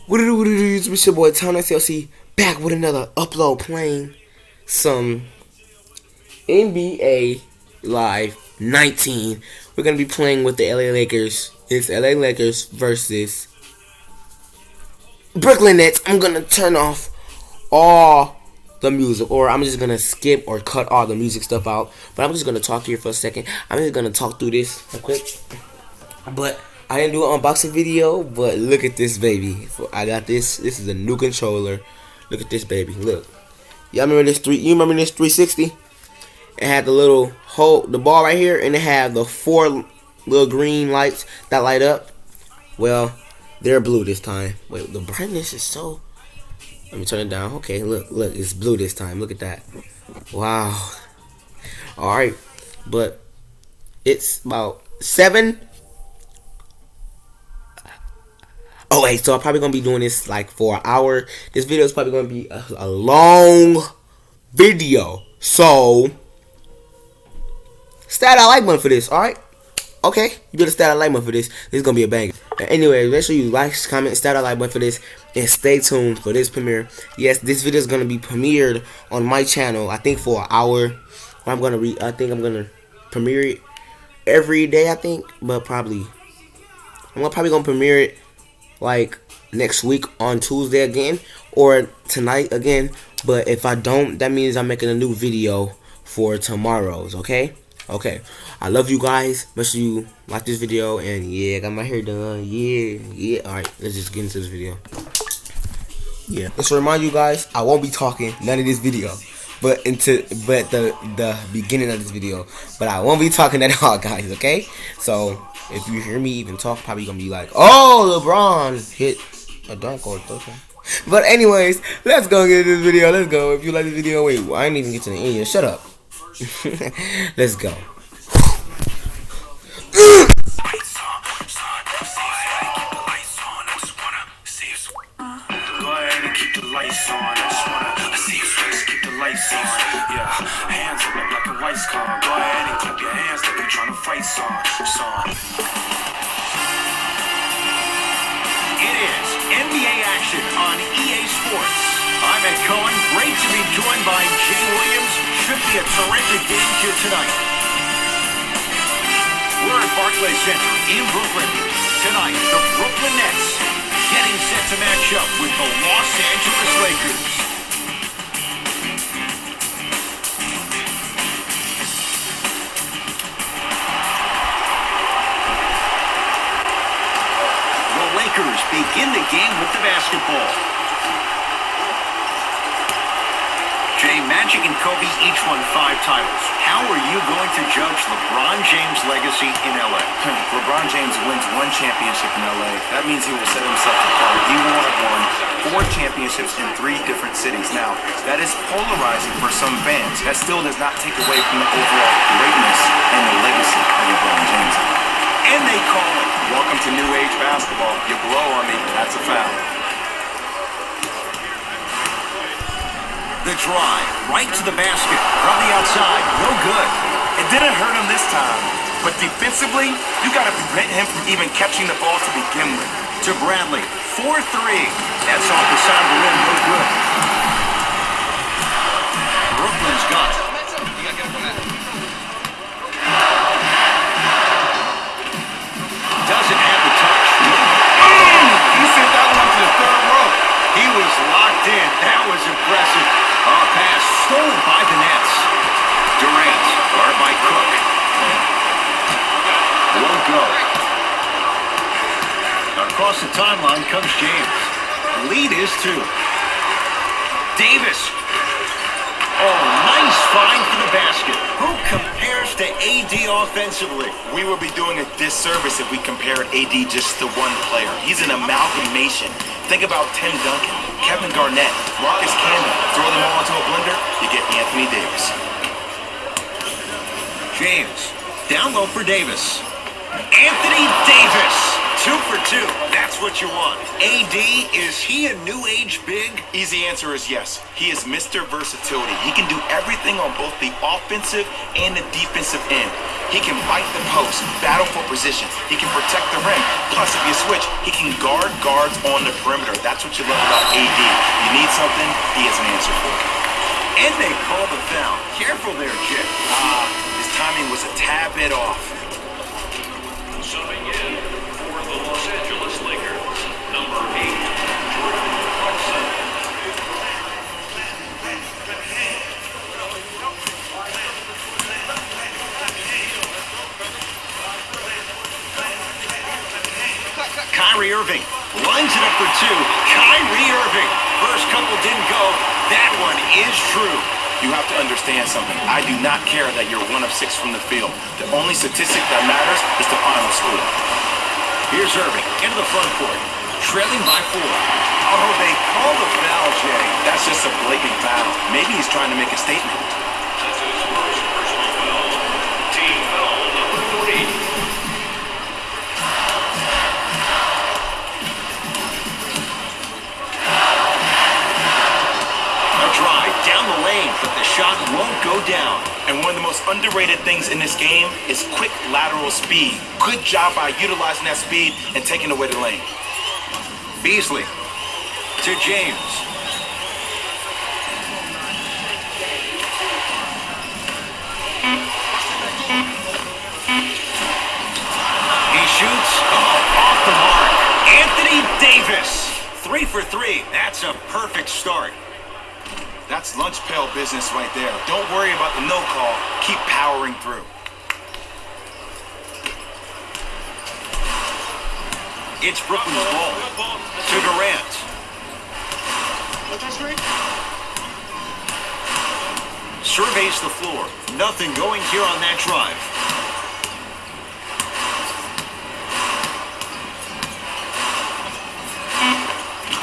What it is? It's your boy Tony SLC back with another upload playing some NBA Live 19. We're gonna be playing with the LA Lakers. It's LA Lakers versus Brooklyn Nets. I'm gonna turn off all the music, or I'm just gonna skip or cut all the music stuff out. But I'm just gonna talk here for a second. I'm just gonna talk through this real quick. But I didn't do an unboxing video, but look at this baby. I got this. This is a new controller. Look at this baby. Look. Y'all remember this You remember this 360? It had the little hole, the ball right here, and it had the 4 little green lights that light up. Well, they're blue this time. Wait, the brightness is so. Let me turn it down. Okay, look, it's blue this time. Look at that. Wow. All right, but it's about 7. Oh wait, so I'm probably gonna be doing this like for an hour. This video is probably gonna be a long video. So stat that like button for this, alright? Okay, you better stat that like button for this. This is gonna be a banger. Anyway, make sure you like, comment, stat that like button for this, and stay tuned for this premiere. Yes, this video is gonna be premiered on my channel. I think for an hour. I think I'm gonna premiere it every day. I think, but probably I'm probably gonna premiere it like next week on Tuesday again, or tonight again. But if I don't, that means I'm making a new video for tomorrow's. Okay, I love you guys. Make sure you like this video, and yeah, I got my hair done. Yeah. All right, let's just get into this video. Yeah, let's remind you guys, I won't be talking none of this video, but the beginning of this video. But I won't be talking at all, guys. Okay, so if you hear me even talk, probably gonna be like, "Oh, LeBron hit a dunk or something." But anyways, let's go get this video. Let's go. If you like this video, wait, I ain't even get to the end yet. Shut up. Let's go. Lights on, I just wanna see you face, keep the lights on. Yeah, hands up like black and white's calm. Go ahead and clap your hands like you're trying to fight song. It is NBA action on EA Sports. I'm Ed Cohen. Great to be joined by Jay Williams. Should be a terrific game here tonight. We're at Barclays Center in Brooklyn. Tonight, the Brooklyn Nets getting set to match up with the Los Angeles Lakers. The Lakers begin the game with the basketball. Jay, Magic and Kobe each won 5 titles. How are you going to judge LeBron James' legacy in LA? LeBron James wins 1 championship in LA. That means he will set himself apart. He will have won 4 championships in 3 different cities. Now, that is polarizing for some fans. That still does not take away from the overall greatness and the legacy of LeBron James. And they call it. Welcome to New Age basketball. You blow on me, that's a foul. The drive, right to the basket, from the outside, no good. It didn't hurt him this time, but defensively, you got to prevent him from even catching the ball to begin with. To Bradley, 4-3. That's off the side of the rim, no good. Brooklyn's got it. Doesn't have the touch. He sent that one to the 3rd row. He was locked in. That was impressive. Pass stolen by the Nets. Durant, guarded by Cook. Won't go. Across the timeline comes James. Lead is 2. Davis. Oh, nice find for the basket. Who compares to AD offensively? We would be doing a disservice if we compared AD just to one player. He's an amalgamation. Think about Tim Duncan, Kevin Garnett, Marcus Camby. Throw them all into a blender, you get Anthony Davis. James, down low for Davis. Anthony Davis 2 for 2. That's what you want. AD, is he a new age big? Easy answer is yes. He is Mr. Versatility. He can do everything on both the offensive and the defensive end. He can bite the post, battle for position. He can protect the rim. Plus, if you switch, he can guard guards on the perimeter. That's what you love about AD. You need something, he has an answer for it. And they call the foul. Careful there, Jay. His timing was a tad bit off. Subbing in for the Los Angeles Lakers, number 8, Jordan Clarkson. Kyrie Irving lines it up for 2. Kyrie Irving. First couple didn't go. That one is true. You have to understand something. I do not care that you're 1 of 6 from the field. The only statistic that matters is the final score. Here's Irving into the front court, trailing by 4. Oh, they call the foul, Jay. That's just a blatant foul. Maybe he's trying to make a statement. That's his first personal foul. Team foul number 3. Drive down the lane, but the shot won't go down. And one of the most underrated things in this game is quick lateral speed. Good job by utilizing that speed and taking away the lane. Beasley to James. He shoots off the mark. Anthony Davis, 3 for 3. That's a perfect start. That's lunch pail business right there. Don't worry about the no call. Keep powering through. It's Brooklyn's ball to Durant. Surveys the floor. Nothing going here on that drive.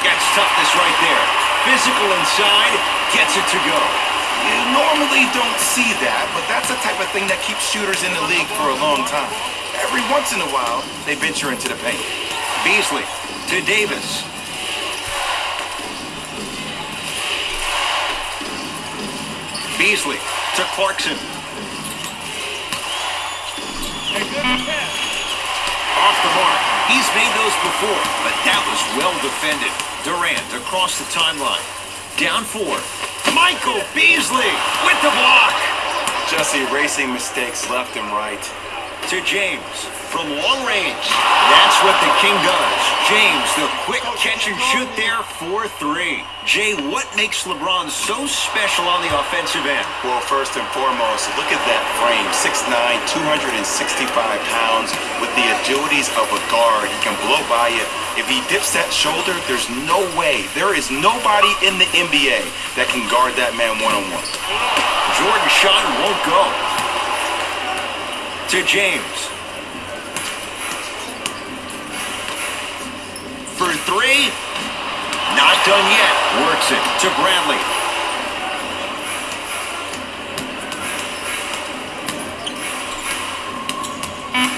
Gets toughness right there. Physical inside, gets it to go. You normally don't see that, but that's the type of thing that keeps shooters in the league for a long time. Every once in a while, they venture into the paint. Beasley to Davis. Beasley to Clarkson. Off the mark. He's made those before, but that was well defended. Durant across the timeline. Down 4. Michael Beasley with the block. Just erasing mistakes left and right. To James from long range. That's what the King does. James, the quick catch and shoot there for 3. Jay, what makes LeBron so special on the offensive end? Well, first and foremost, look at that frame. 6'9", 265 pounds with the agilities of a guard. He can blow by you. If he dips that shoulder, there's no way. There is nobody in the NBA that can guard that man one-on-one. Jordan shot won't go. To James. For 3. Not done yet. Works it to Bradley.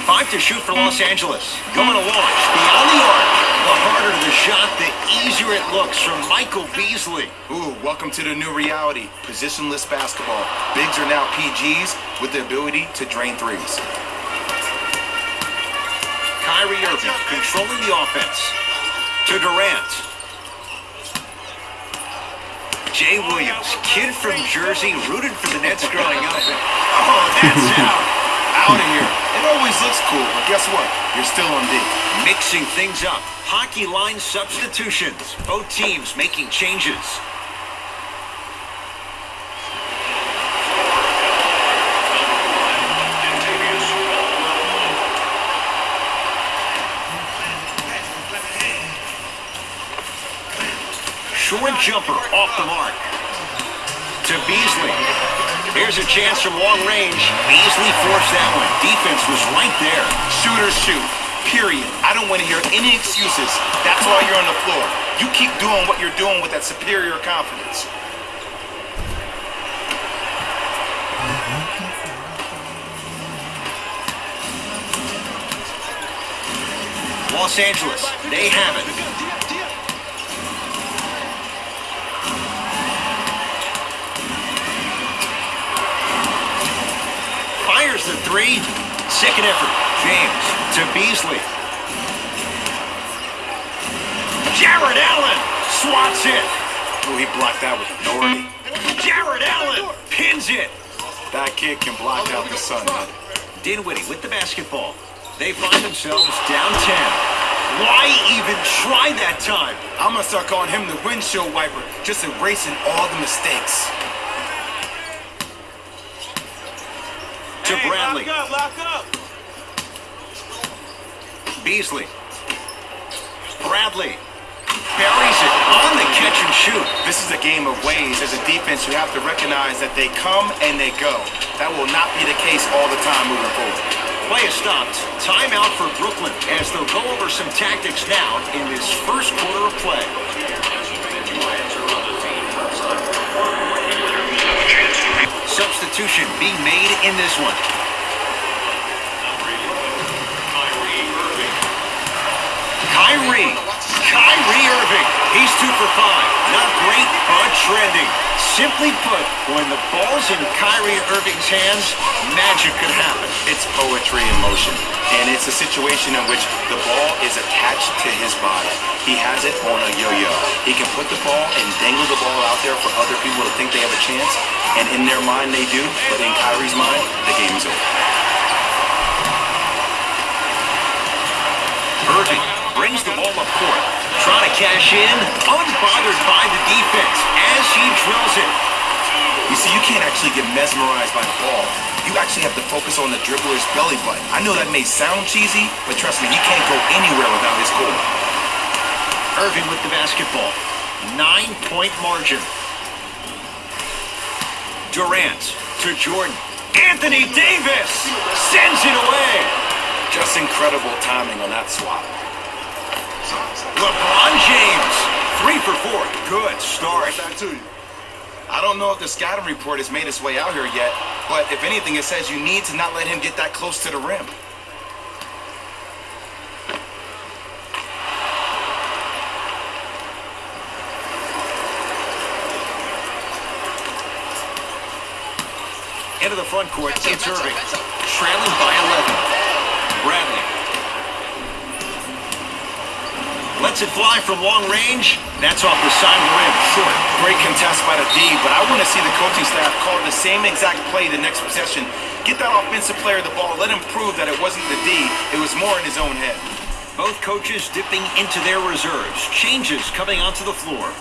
Five to shoot for Los Angeles. Going to launch. Beyond the arc. The harder the shot, the easier it looks from Michael Beasley. Ooh, welcome to the new reality. Positionless basketball. Bigs are now PGs with the ability to drain threes. Kyrie Irving controlling the offense. To Durant. Jay Williams, kid from Jersey, rooted for the Nets growing up. Oh, that's out. Out of here. It always looks cool, but guess what? You're still on D. Mixing things up. Hockey line substitutions. Both teams making changes. Short jumper off the mark. To Beasley. Here's a chance from long range. Beasley forced that one. Defense was right there. Shooters shoot. Period. I don't want to hear any excuses. That's why you're on the floor. You keep doing what you're doing with that superior confidence. Los Angeles, they have it. Fires the three. Second effort. James to Beasley. Jared Allen swats it. Oh, he blocked that with authority. Jared Allen pins it. That kid can block out the sun, man. Dinwiddie with the basketball. They find themselves down 10. Why even try that time? I'm gonna start calling him the windshield wiper, just erasing all the mistakes. To Bradley. Lock up. Beasley. Bradley buries it on the catch and shoot. This is a game of ways. As a defense, you have to recognize that they come and they go. That will not be the case all the time moving forward. Play is stopped. Timeout for Brooklyn as they'll go over some tactics now in this first quarter of play. Substitution being made in this one. Kyrie Irving. He's 2 for 5. Not great, but trending. Simply put, when the ball's in Kyrie Irving's hands, magic could happen. It's poetry in motion, and it's a situation in which the ball is attached to his body. He has it on a yo-yo. He can put the ball and dangle the ball out there for other people to think they have a chance, and in their mind they do, but in Kyrie's mind, the game is over. Irving brings the ball up court. Trying to cash in, unbothered by the defense as he drills it. You see, you can't actually get mesmerized by the ball. You actually have to focus on the dribbler's belly button. I know that may sound cheesy, but trust me, he can't go anywhere without his goal. Irving with the basketball. 9-point margin. Durant to Jordan. Anthony Davis sends it away. Just incredible timing on that swap. LeBron James, 3 for 4. Good start. Back to you. I don't know if the scouting report has made its way out here yet, but if anything, it says you need to not let him get that close to the rim. Into the front court, it's Irving. Trailing by 11. Bradley. Lets it fly from long range. That's off the side of the rim. Short. Great contest by the D, but I want to see the coaching staff call the same exact play the next possession. Get that offensive player the ball. Let him prove that it wasn't the D. It was more in his own head. Both coaches dipping into their reserves. Changes coming onto the floor.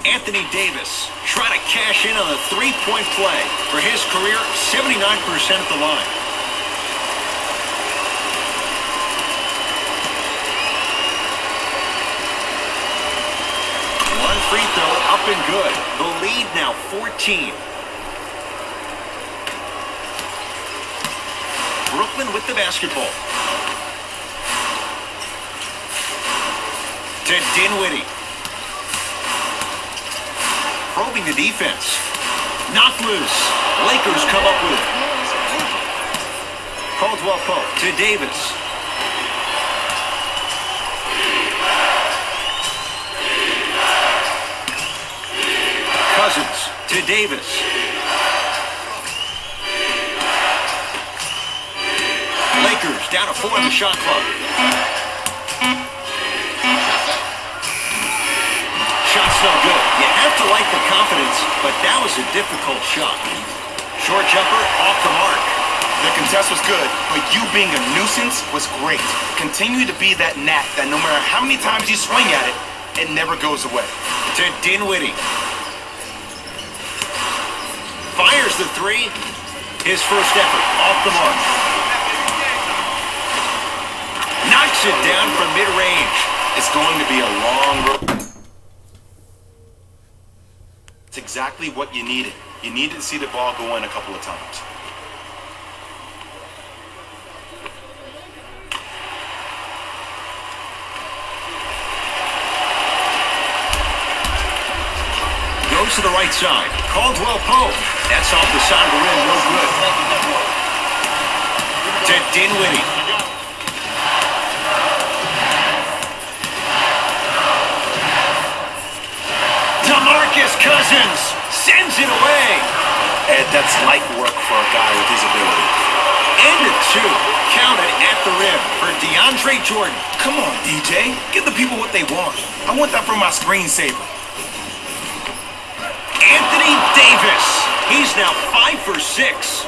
Anthony Davis trying to cash in on a three-point play. For his career, 79% at the line. One free throw up and good. The lead now 14. Brooklyn with the basketball. To Dinwiddie. Probing the defense. Knocked loose. Lakers come up with it. Caldwell Pope to Davis. Cousins to Davis. Lakers down to 4 on the shot clock. Shot's no good. You have to like the confidence, but that was a difficult shot. Short jumper off the mark. The contest was good, but you being a nuisance was great. Continue to be that gnat that no matter how many times you swing at it, it never goes away. To Dinwiddie. Fires the three. His first effort off the mark. Knocks it down from mid-range. It's going to be a long road. It's exactly what you needed. You needed to see the ball go in a couple of times. goes to the right side. Caldwell Pope. That's off the side of the rim, no good. To Dinwiddie. DeMarcus Cousins sends it away. And that's light work for a guy with his ability. And a two. Counted at the rim for DeAndre Jordan. Come on, DJ. Give the people what they want. I want that from my screensaver. Anthony Davis. He's now 5 for 6.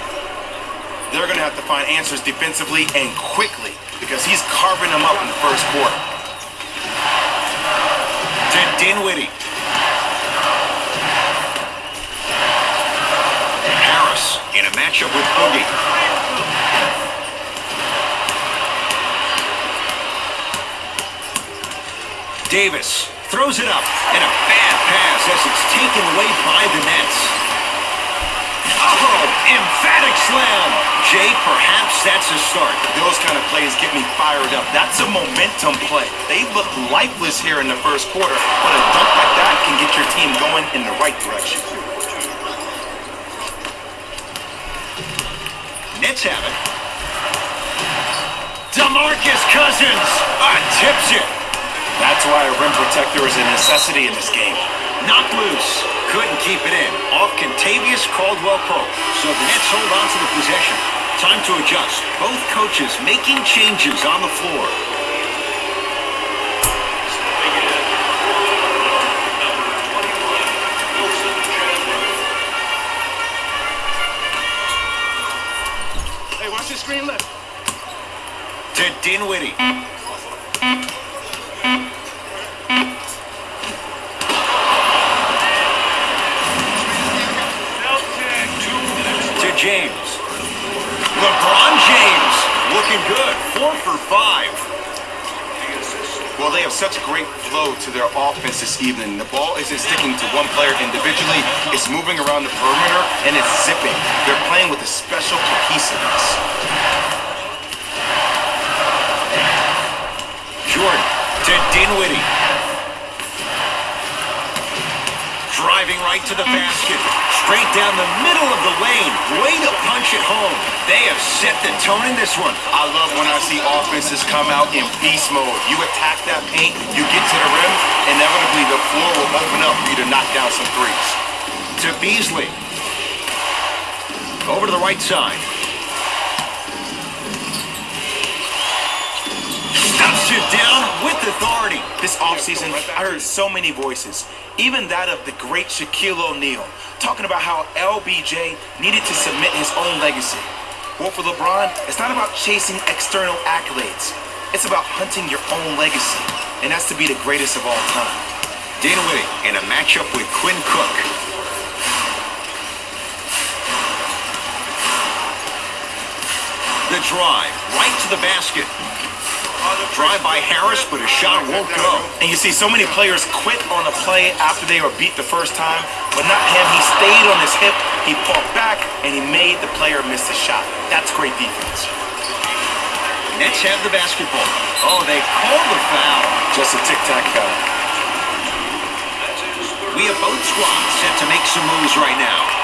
They're going to have to find answers defensively and quickly because he's carving them up in the first quarter. To Dinwiddie. Harris in a matchup with Boogie. Davis throws it up, and a bad pass as it's taken away by the Nets. Oh, emphatic slam. Jay, perhaps that's a start. Those kind of plays get me fired up. That's a momentum play. They look lifeless here in the first quarter, but a dunk like that can get your team going in the right direction. Nets have it. DeMarcus Cousins tips it. That's why a rim protector is a necessity in this game. Knocked loose. Couldn't keep it in. Off Contavious Caldwell Pope. So the Nets hold on to the possession. Time to adjust. Both coaches making changes on the floor. Hey, watch your screen left. To Dinwiddie. James. LeBron James looking good. 4 for 5. Well, they have such great flow to their offense this evening. The ball isn't sticking to one player individually. It's moving around the perimeter, and it's zipping. They're playing with a special cohesiveness. Jordan to Dinwiddie. Driving right to the basket. Straight down the middle of the lane. Way to punch it home. They have set the tone in this one. I love when I see offenses come out in beast mode. You attack that paint, you get to the rim, inevitably the floor will open up for you to knock down some threes. To Beasley. Over to the right side. Stuffs it down with authority. This offseason, I heard so many voices, even that of the great Shaquille O'Neal, talking about how LBJ needed to submit his own legacy. Well, for LeBron, it's not about chasing external accolades. It's about hunting your own legacy, and that's to be the greatest of all time. Dinwiddie in a matchup with Quinn Cook. The drive, right to the basket. Drive by Harris, but a shot won't go. And you see so many players quit on a play after they were beat the first time, but not him. He stayed on his hip, he fought back, and he made the player miss the shot. That's great defense. Nets have the basketball. Oh, they call the foul. Just a tic-tac foul. We have both squads set to make some moves right now.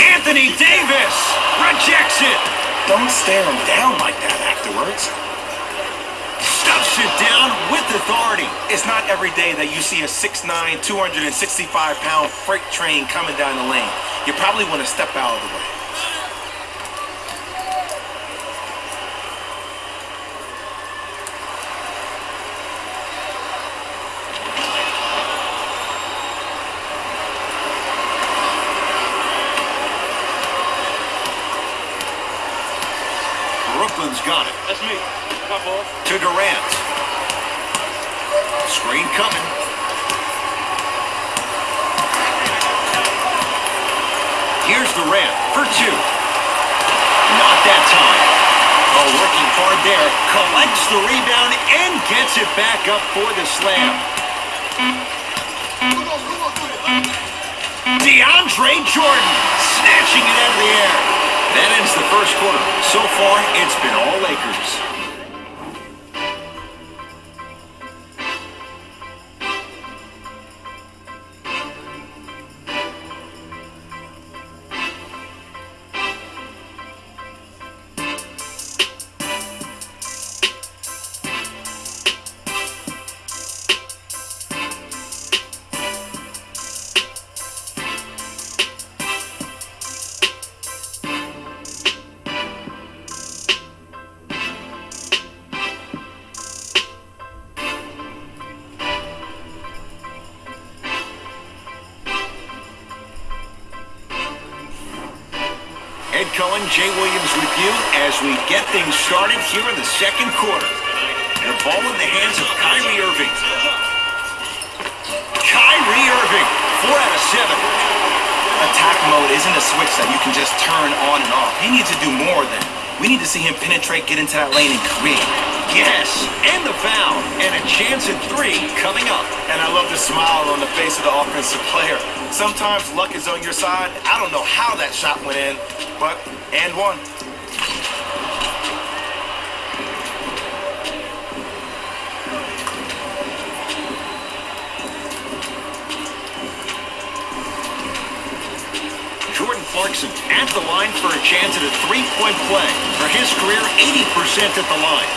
Anthony Davis rejects it. Don't stare him down like that afterwards. Stuffs it down with authority. It's not every day that you see a 6'9", 265-pound freight train coming down the lane. You probably want to step out of the way. Brooklyn's got it. That's me. Come on. To Durant. Screen coming. Here's Durant for two. Not that time. Oh, working hard there. Collects the rebound and gets it back up for the slam. DeAndre Jordan snatching it out of the air. That ends the first quarter. So far, it's been all Lakers. Ed Cohen, Jay Williams with you as we get things started here in the second quarter. And a ball in the hands of Kyrie Irving. Kyrie Irving, 4 out of 7. Attack mode isn't a switch that you can just turn on and off. He needs to do more than. We need to see him penetrate, get into that lane, and create. Yes, and the foul, and a chance at 3 coming up. And I love the smile on the face of the offensive player. Sometimes luck is on your side. I don't know how that shot went in, but and one. Jordan Clarkson at the line for a chance at a three-point play. For his career, 80% at the line.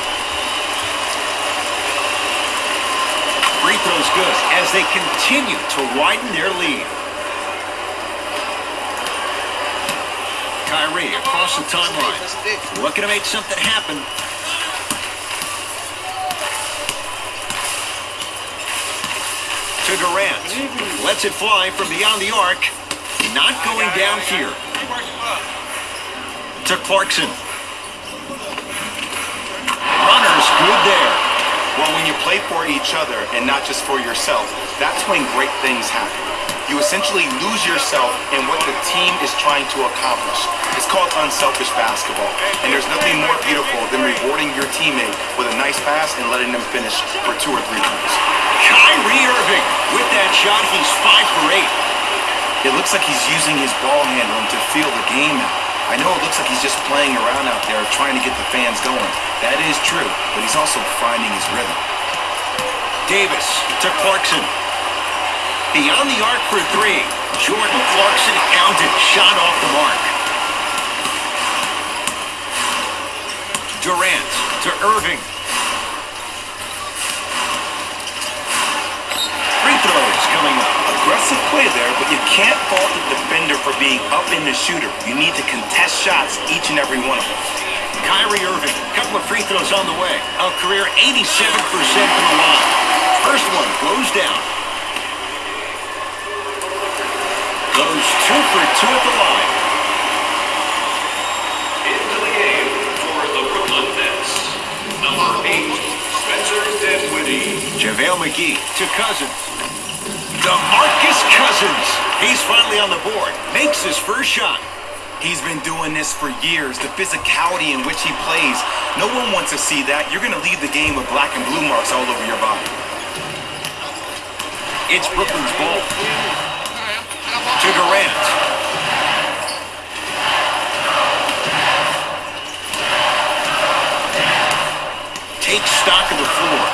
Free throw's good as they continue to widen their lead. Kyrie across the timeline. Looking to make something happen. To Durant. Lets it fly from beyond the arc. Not going down here. To Clarkson. Runner's good there. Well, when you play for each other and not just for yourself, that's when great things happen. You essentially lose yourself in what the team is trying to accomplish. It's called unselfish basketball. And there's nothing more beautiful than rewarding your teammate with a nice pass and letting them finish for 2 or 3 points. Kyrie Irving. With that shot, he's 5 for 8. It looks like he's using his ball handling to feel the game out. I know it looks like he's just playing around out there trying to get the fans going. That is true, but he's also finding his rhythm. Davis to Clarkson. Beyond the arc for 3. Jordan Clarkson counted. Shot off the mark. Durant to Irving. Free throws coming up. Aggressive play there, but you can't fault the defender for being up in the shooter. You need to contest shots, each and every one of them. Kyrie Irving, couple of free throws on the way. A career 87% from the line. First one goes down. Goes 2 for 2 at the line. Into the game for the Brooklyn Nets. Number 8, Spencer Dinwiddie. JaVale McGee to Cousins. DeMarcus Cousins. He's finally on the board. Makes his first shot. He's been doing this for years. The physicality in which he plays. No one wants to see that. You're going to leave the game with black and blue marks all over your body. It's Brooklyn's ball. To Durant. Takes stock of the floor.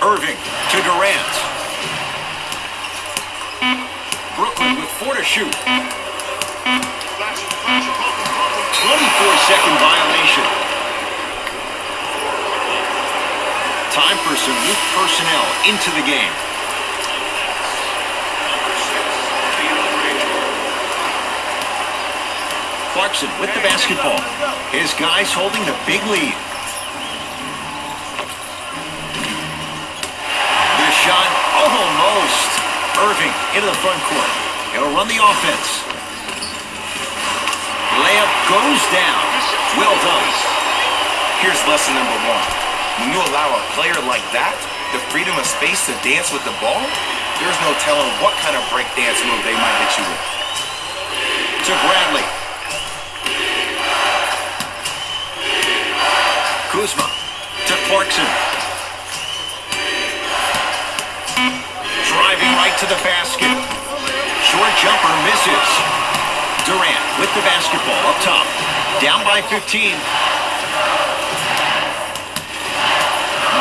Irving to Durant. Brooklyn with 4 to shoot. 24-second violation. Time for some new personnel into the game. Clarkson with the basketball. His guys holding the big lead. The shot almost. Irving into the front court. He'll run the offense. Layup goes down. Well done. Here's lesson number 1. When you allow a player like that the freedom of space to dance with the ball, there's no telling what kind of break dance move they might hit you with. To Bradley. Kuzma to Clarkson. Driving right to the basket. Short jumper misses. Durant with the basketball up top. Down by 15.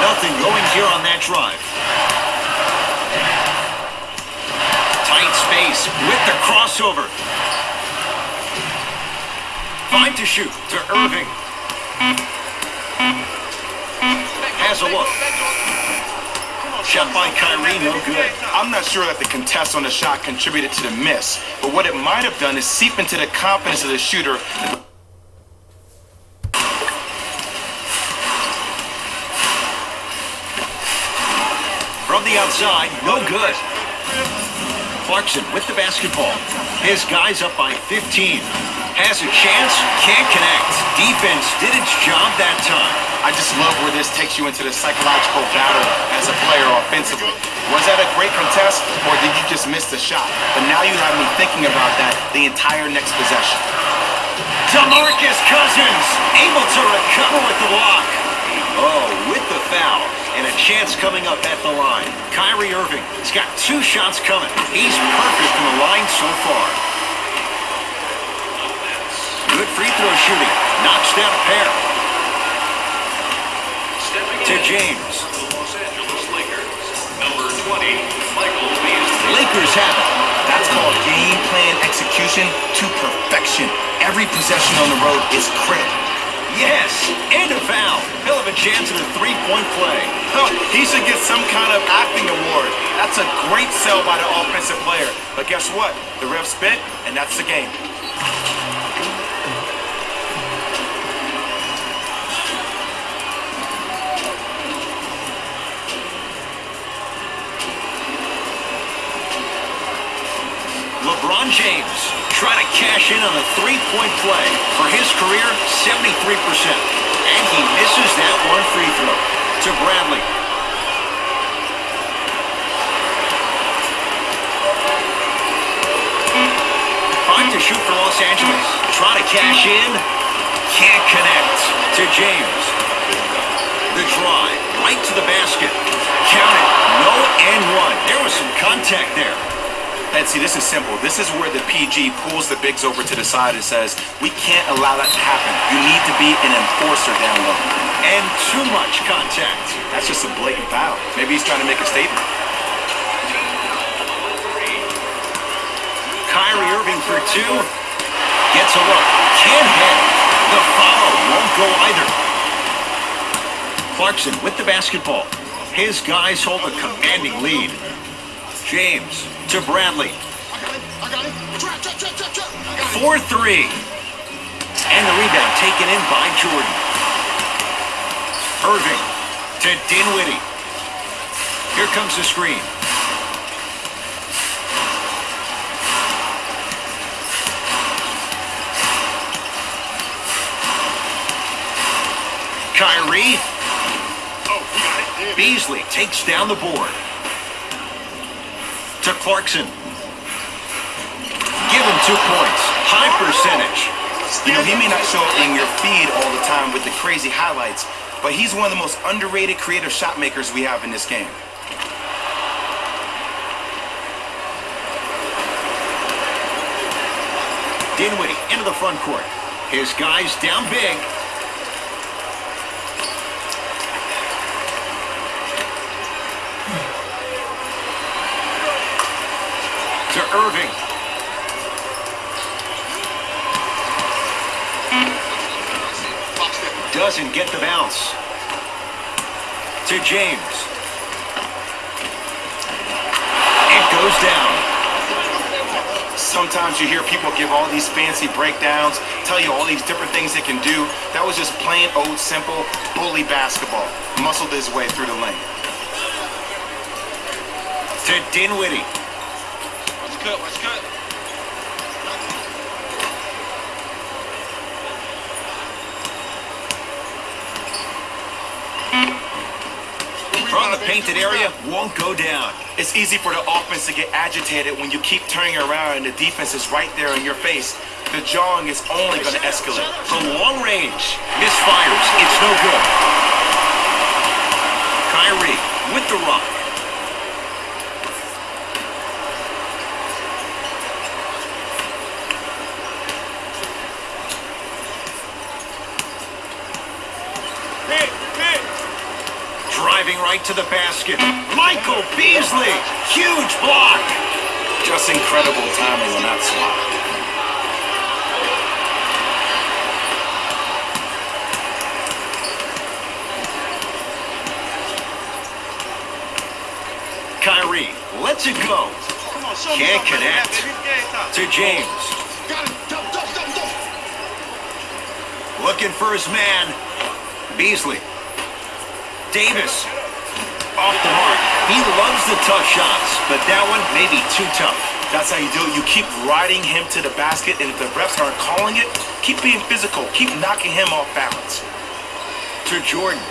Nothing going here on that drive. Tight space with the crossover. 5 to shoot to Irving. Has a look. Shot by Kyrie, no good. I'm not sure that the contest on the shot contributed to the miss, but what it might have done is seep into the confidence of the shooter. From the outside, no good. Clarkson with the basketball. His guy's up by 15. Has a chance, can't connect. Defense did its job that time. I just love where this takes you into the psychological battle as a player offensively. Was that a great contest, or did you just miss the shot? But now you have me thinking about that the entire next possession. DeMarcus Cousins able to recover with the block. Oh, with the foul. And a chance coming up at the line. Kyrie Irving has got 2 shots coming. He's perfect from the line so far. Good free throw shooting. Knocks down a pair. To James. The Los Angeles Lakers, number 20, Michael Vs Nets. Lakers have it. That's called game plan execution to perfection. Every possession on the road is critical. Yes, and a foul. He'll have a chance at a 3-point play. Oh, he should get some kind of acting award. That's a great sell by the offensive player. But guess what? The ref spit, and that's the game. LeBron James trying to cash in on a 3-point play. For his career, 73%. And he misses that one free throw. To Bradley. Fine to shoot for Los Angeles. Trying to cash in. Can't connect. To James. The drive. Right to the basket. Count it. No and one. There was some contact there. And see, this is simple. This is where the PG pulls the bigs over to the side and says, we can't allow that to happen. You need to be an enforcer down low. And too much contact. That's just a blatant foul. Maybe he's trying to make a statement. Kyrie Irving for 2. Gets a look. Can't hit. The follow won't go either. Clarkson with the basketball. His guys hold a commanding lead. James to Bradley. 4-3. And the rebound taken in by Jordan. Irving to Dinwiddie. Here comes the screen. Kyrie. Beasley takes down the board. To Clarkson. Give him 2 points. High percentage. You know, he may not show up in your feed all the time with the crazy highlights, but he's one of the most underrated creative shot makers we have in this game. Dinwiddie into the front court. His guys down big. To Irving. Doesn't get the bounce. To James. It goes down. Sometimes you hear people give all these fancy breakdowns, tell you all these different things they can do. That was just plain old simple bully basketball. Muscled his way through the lane. To Dinwiddie. Watch cut. From the painted area, won't go down. It's easy for the offense to get agitated when you keep turning around and the defense is right there in your face. The jawing is only going to escalate. From long range, misfires. It's no good. Kyrie with the rock. Driving right to the basket. Michael Beasley. Huge block. Just incredible timing on that swat. Kyrie lets it go. Can't connect. To James. Looking for his man. Beasley. Davis. Off the mark. He loves the tough shots, but that one may be too tough. That's how you do it. You keep riding him to the basket, and if the refs aren't calling it, keep being physical. Keep knocking him off balance. To Jordan.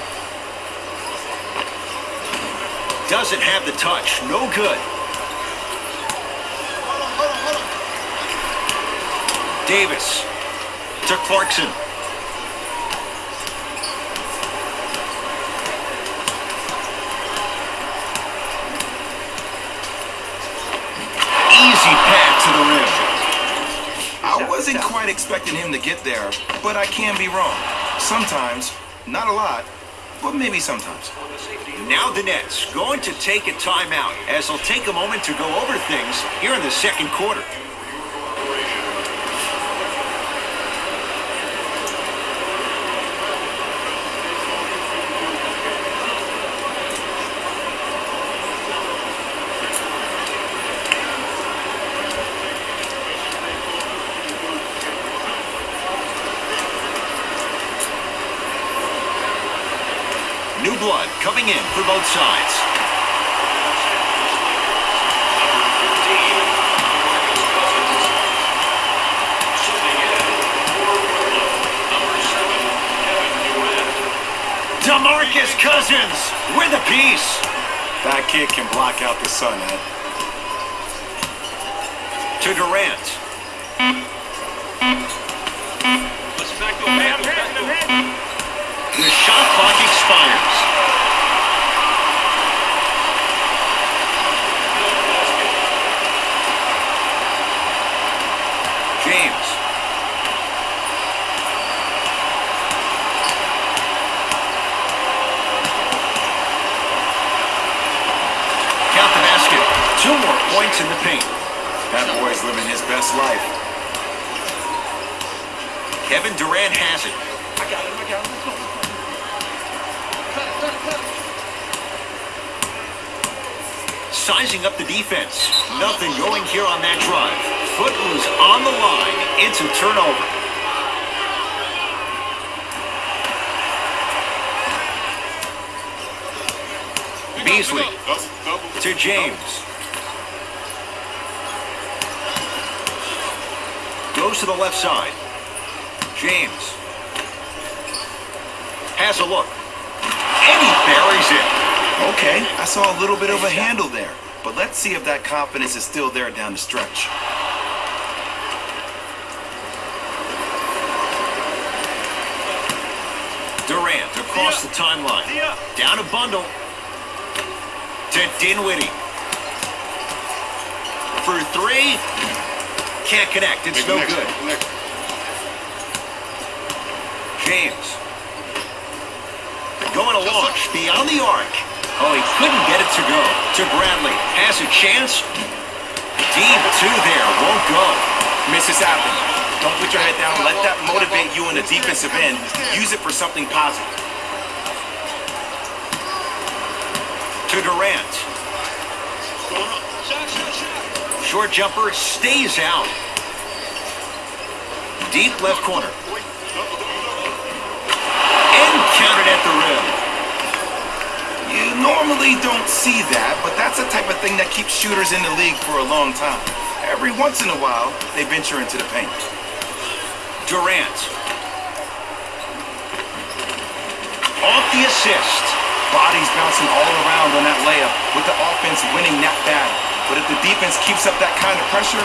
Doesn't have the touch. No good. Davis. To Clarkson. Easy pad to the rim. I wasn't quite expecting him to get there, but I can be wrong. Sometimes, not a lot, but maybe sometimes. Now the Nets going to take a timeout as they'll take a moment to go over things here in the second quarter. New blood coming in for both sides. DeMarcus Cousins with a piece. That kid can block out the sun, Ed. To Durant. The shot clock expires. James. Count the basket. 2 more points in the paint. That boy's living his best life. Kevin Durant has it. I got him. Let's go. Sizing up the defense. Nothing going here on that drive. Foot was on the line. It's a turnover. Beasley to James. Goes to the left side. James has a look. And he buries it. Okay, I saw a little bit of a handle there, but let's see if that confidence is still there down the stretch. Durant across the timeline. Down a bundle. To Dinwiddie. For 3. Can't connect. It's no good. James. Going to launch beyond the arc. Oh, he couldn't get it to go. To Bradley. Has a chance. Deep 2 there. Won't go. Misses happen. Don't put your head down. Let that motivate you in the defensive end. Use it for something positive. To Durant. Short jumper stays out. Deep left corner. And counted at the rim. You normally don't see that, but that's the type of thing that keeps shooters in the league for a long time. Every once in a while, they venture into the paint. Durant. Off the assist. Bodies bouncing all around on that layup with the offense winning that battle. But if the defense keeps up that kind of pressure,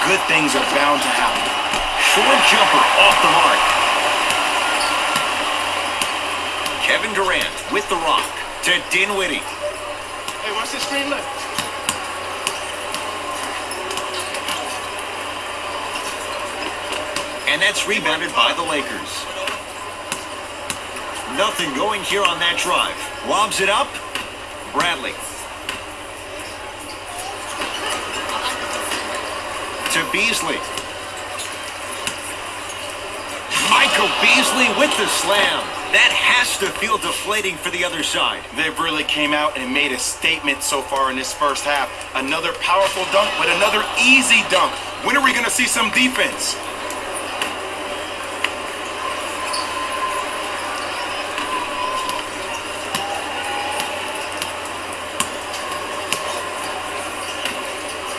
good things are bound to happen. Short jumper off the mark. Kevin Durant with the rock to Dinwiddie. Hey, watch this screen left. And that's rebounded by the Lakers. Nothing going here on that drive. Lobs it up. Bradley. To Beasley. Michael Beasley with the slam. That has to feel deflating for the other side. They've really came out and made a statement so far in this first half. Another powerful dunk, but another easy dunk. When are we going to see some defense?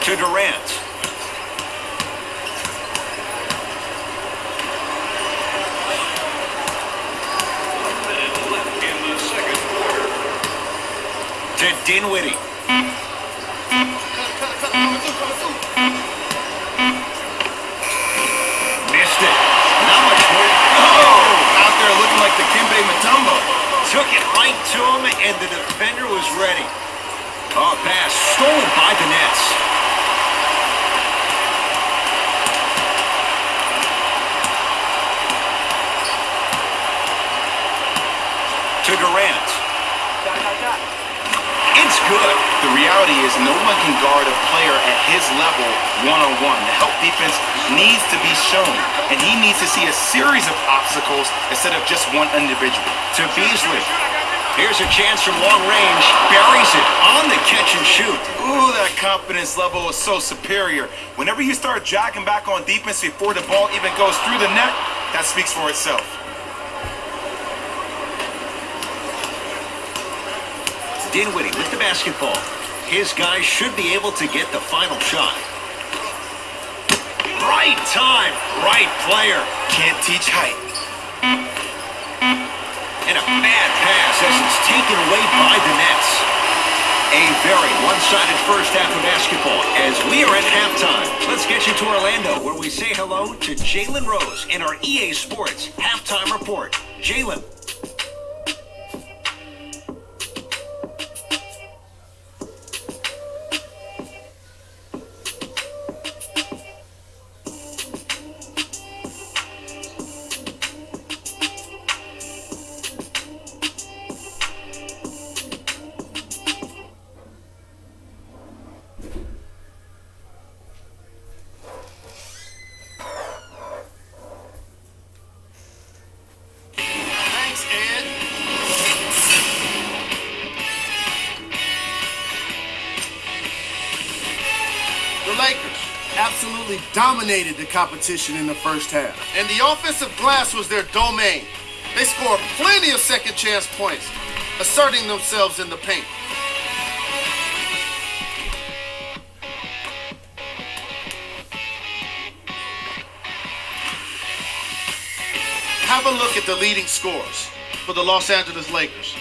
To Durant. Left in the second quarter. To Dinwiddie. Missed it. Not much more. Oh, out there looking like the Kimbe Mutombo. Took it right to him, and the defender was ready. Oh, pass stolen by the Nets. To Durant. It's good. The reality is no one can guard a player at his level one-on-one. The help defense needs to be shown, and he needs to see a series of obstacles instead of just one individual. To Beasley. Here's a chance from long range. Buries it on the catch and shoot. Ooh, that confidence level is so superior. Whenever you start jogging back on defense before the ball even goes through the net, that speaks for itself. Dinwiddie with the basketball. His guys should be able to get the final shot. Right time, right player. Can't teach height. And a bad pass as it's taken away by the Nets. A very one-sided first half of basketball as we are at halftime. Let's get you to Orlando where we say hello to Jalen Rose in our EA Sports Halftime Report. Jalen. The Lakers absolutely dominated the competition in the first half, and the offensive glass was their domain. They scored plenty of second chance points, asserting themselves in the paint. Have a look at the leading scores for the Los Angeles Lakers.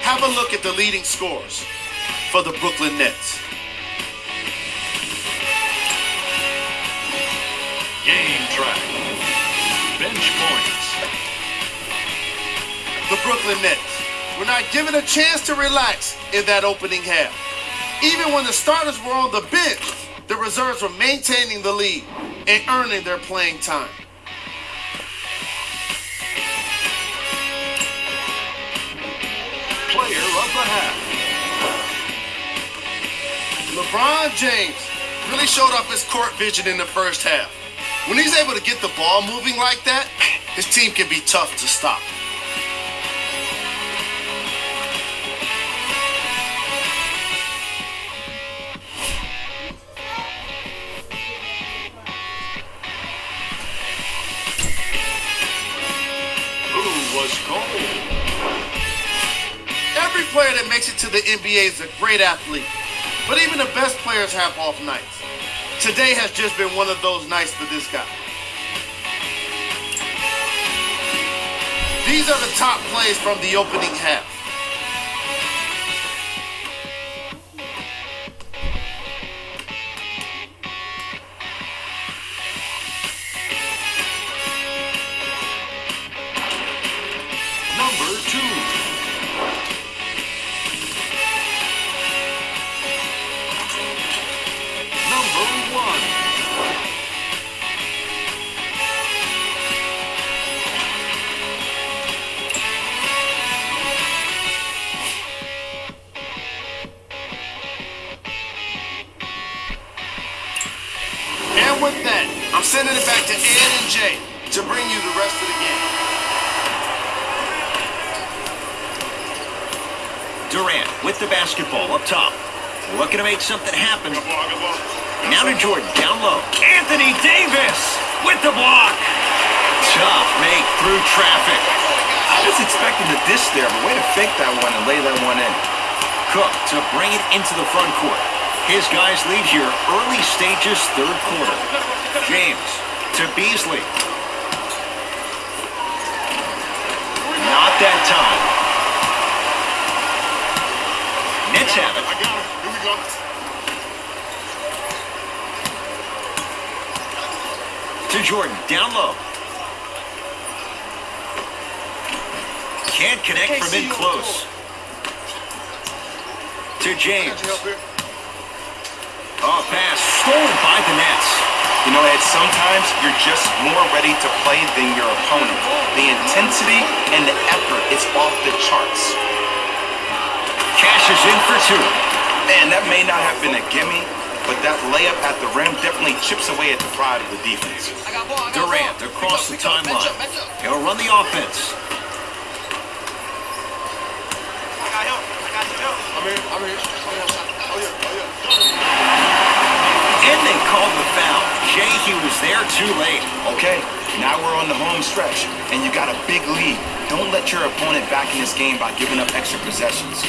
Have a look at the leading scores for the Brooklyn Nets. Game track. Bench points. The Brooklyn Nets were not given a chance to relax in that opening half. Even when the starters were on the bench, the reserves were maintaining the lead and earning their playing time. Player of the half. LeBron James really showed off his court vision in the first half. When he's able to get the ball moving like that, his team can be tough to stop. Who was cold? Every player that makes it to the NBA is a great athlete, but even the best players have off nights. Today has just been one of those nights for this guy. These are the top plays from the opening half. with that, I'm sending it back to Ed and Jay to bring you the rest of the game. Durant with the basketball up top. Looking to make something happen. Now to Jordan, down low. Anthony Davis with the block. Tough make through traffic. I was expecting a dish there, but way to fake that one and lay that one in. Cook to bring it into the front court. His guys lead here early stages, third quarter. James to Beasley. Not that time. Nets have it. I got it. Here we go. To Jordan, down low. Can't connect from in close. To James. Oh, pass stolen by the Nets. You know, Ed, sometimes you're just more ready to play than your opponent. The intensity and the effort is off the charts. Cashes in for two. Man, that may not have been a gimme, but that layup at the rim definitely chips away at the pride of the defense. Durant across the timeline. He'll run the offense. And they called the foul. Jay, he was there too late. Okay, now we're on the home stretch, and you got a big lead. Don't let your opponent back in this game by giving up extra possessions.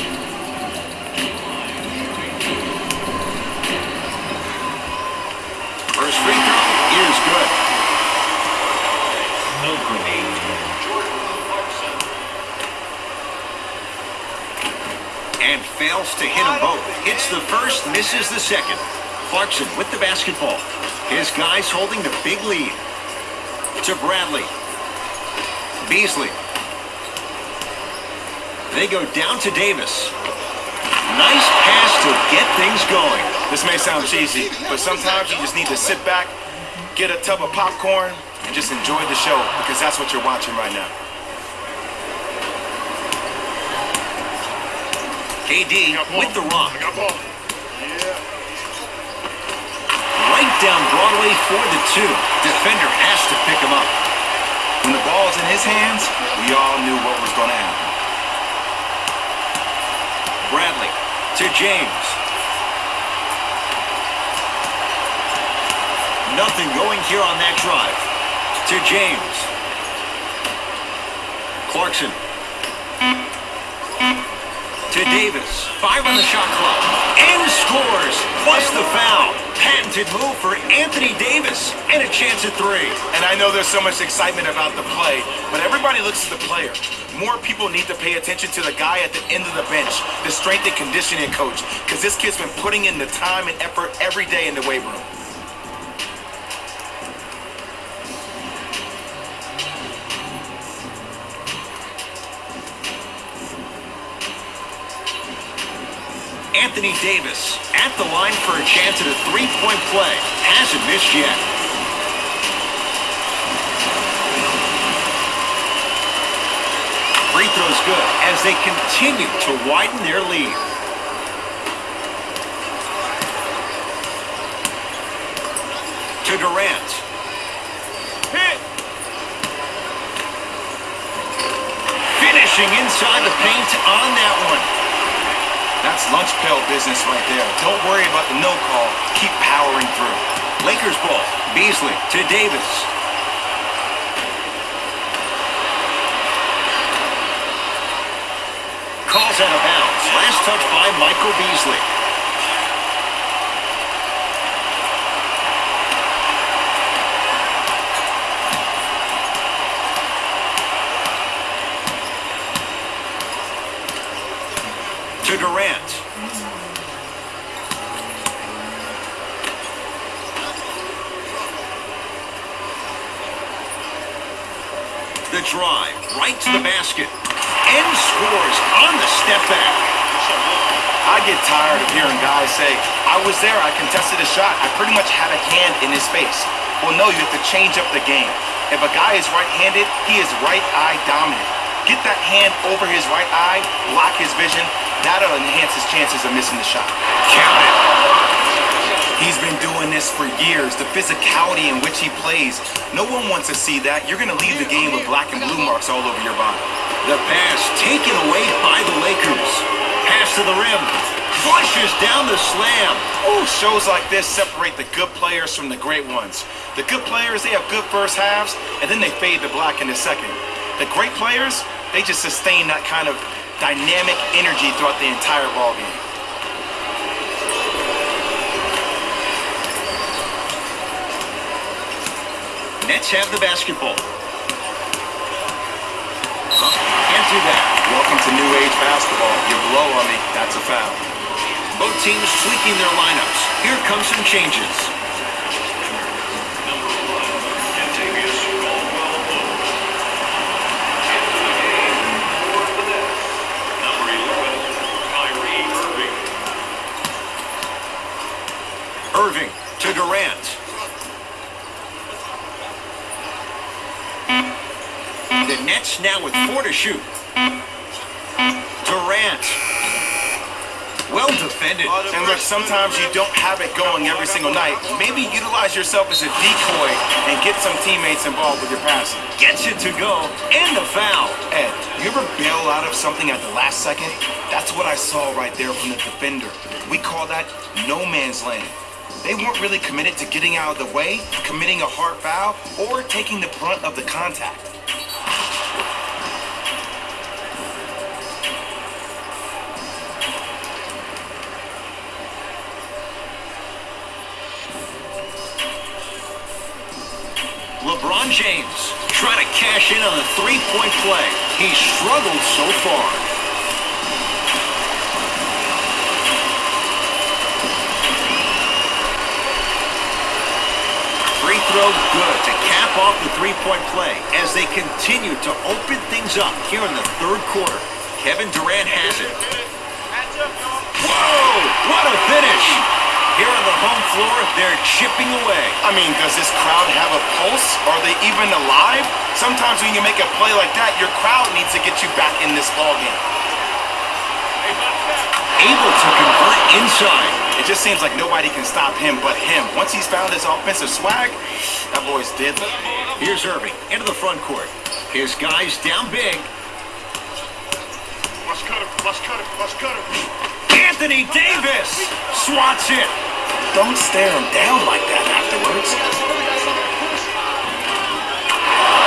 First free throw is good. No grenade. And fails to hit them both. Hits the first, misses the second. Clarkson with the basketball. His guys holding the big lead. To Bradley. Beasley. They go down to Davis. Nice pass to get things going. This may sound cheesy, but sometimes you just need to sit back, get a tub of popcorn, and just enjoy the show, because that's what you're watching right now. KD with the rock. Right down Broadway for the two. Defender has to pick him up. When the ball's in his hands, we all knew what was going to happen. Bradley to James. Nothing going here on that drive. To James. Clarkson. To Davis. 5 on the shot clock. And scores. Plus the foul. Patented move for Anthony Davis. And a chance at 3. And I know there's so much excitement about the play, but everybody looks at the player. More people need to pay attention to the guy at the end of the bench, the strength and conditioning coach, because this kid's been putting in the time and effort every day in the weight room. Anthony Davis at the line for a chance at a three-point play. Hasn't missed yet. Free throw's good as they continue to widen their lead. To Durant. Hit. Finishing inside the paint on that one. That's lunch pail business right there. Don't worry about the no call. Keep powering through. Lakers ball. Beasley to Davis. Calls out of bounds. Last touch by Michael Beasley. To Durant. The drive, right to the basket. And scores on the step back. I get tired of hearing guys say, I was there, I contested a shot, I pretty much had a hand in his face. Well, no, you have to change up the game. If a guy is right-handed, he is right eye dominant. Get that hand over his right eye, block his vision. That'll enhance his chances of missing the shot. Count it. He's been doing this for years. The physicality in which he plays, no one wants to see that. You're going to leave the game with black and blue marks all over your body. The pass taken away by the Lakers. Pass to the rim. Flushes down the slam. Oh, shows like this separate the good players from the great ones. The good players, they have good first halves, and then they fade to black in the second. The great players, they just sustain that kind of dynamic energy throughout the entire ball game. Nets have the basketball. Can't do that. Welcome to new age basketball. You blow on me, that's a foul. Both teams tweaking their lineups. Here come some changes. Number 1, Kentavious Caldwell-Pope. Into the game for the Nets. Number 11, Kyrie Irving. Irving to Durant. The Nets now with 4 to shoot. Durant. Well defended. And look, sometimes you don't have it going every single night. Maybe utilize yourself as a decoy and get some teammates involved with your passing. Gets it to go. And the foul. Ed, you ever bail out of something at the last second? That's what I saw right there from the defender. We call that no man's land. They weren't really committed to getting out of the way, committing a hard foul, or taking the brunt of the contact. LeBron James trying to cash in on a three-point play. He struggled so far. Free throw good to cap off the three-point play as they continue to open things up here in the third quarter. Kevin Durant has it. Whoa! What a finish! Here on the home floor, they're chipping away. I mean, does this crowd have a pulse? Are they even alive? Sometimes when you make a play like that, your crowd needs to get you back in this ballgame. Able to convert inside. It just seems like nobody can stop him but him. Once he's found his offensive swag, that boy's deadly. Here's Irving into the front court. His guys down big. Let's cut him. Let's cut him. Let's cut him. Anthony Davis swats it. Don't stare him down like that afterwards.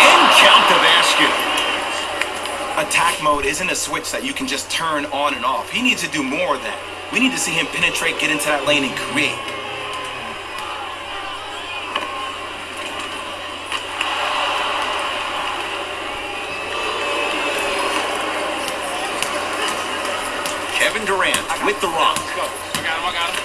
And count the basket. Attack mode isn't a switch that you can just turn on and off. He needs to do more of that. We need to see him penetrate, get into that lane, and create. Kevin Durant with the rock. I got him.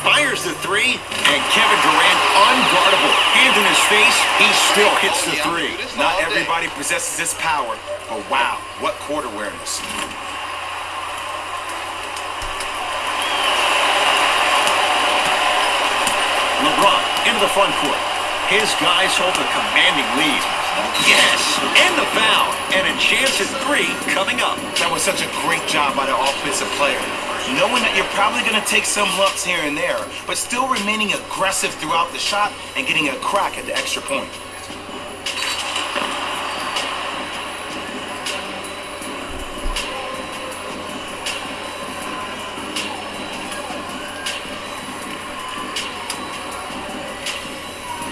Fires the three, and Kevin Durant unguardable. Hand in his face, he still hits the three. Not everybody possesses this power, but wow, what court awareness. LeBron into the front court. His guys hold a commanding lead. Yes, and the foul, and a chance at three coming up. That was such a great job by the offensive player. Knowing that you're probably going to take some lumps here and there, but still remaining aggressive throughout the shot and getting a crack at the extra point.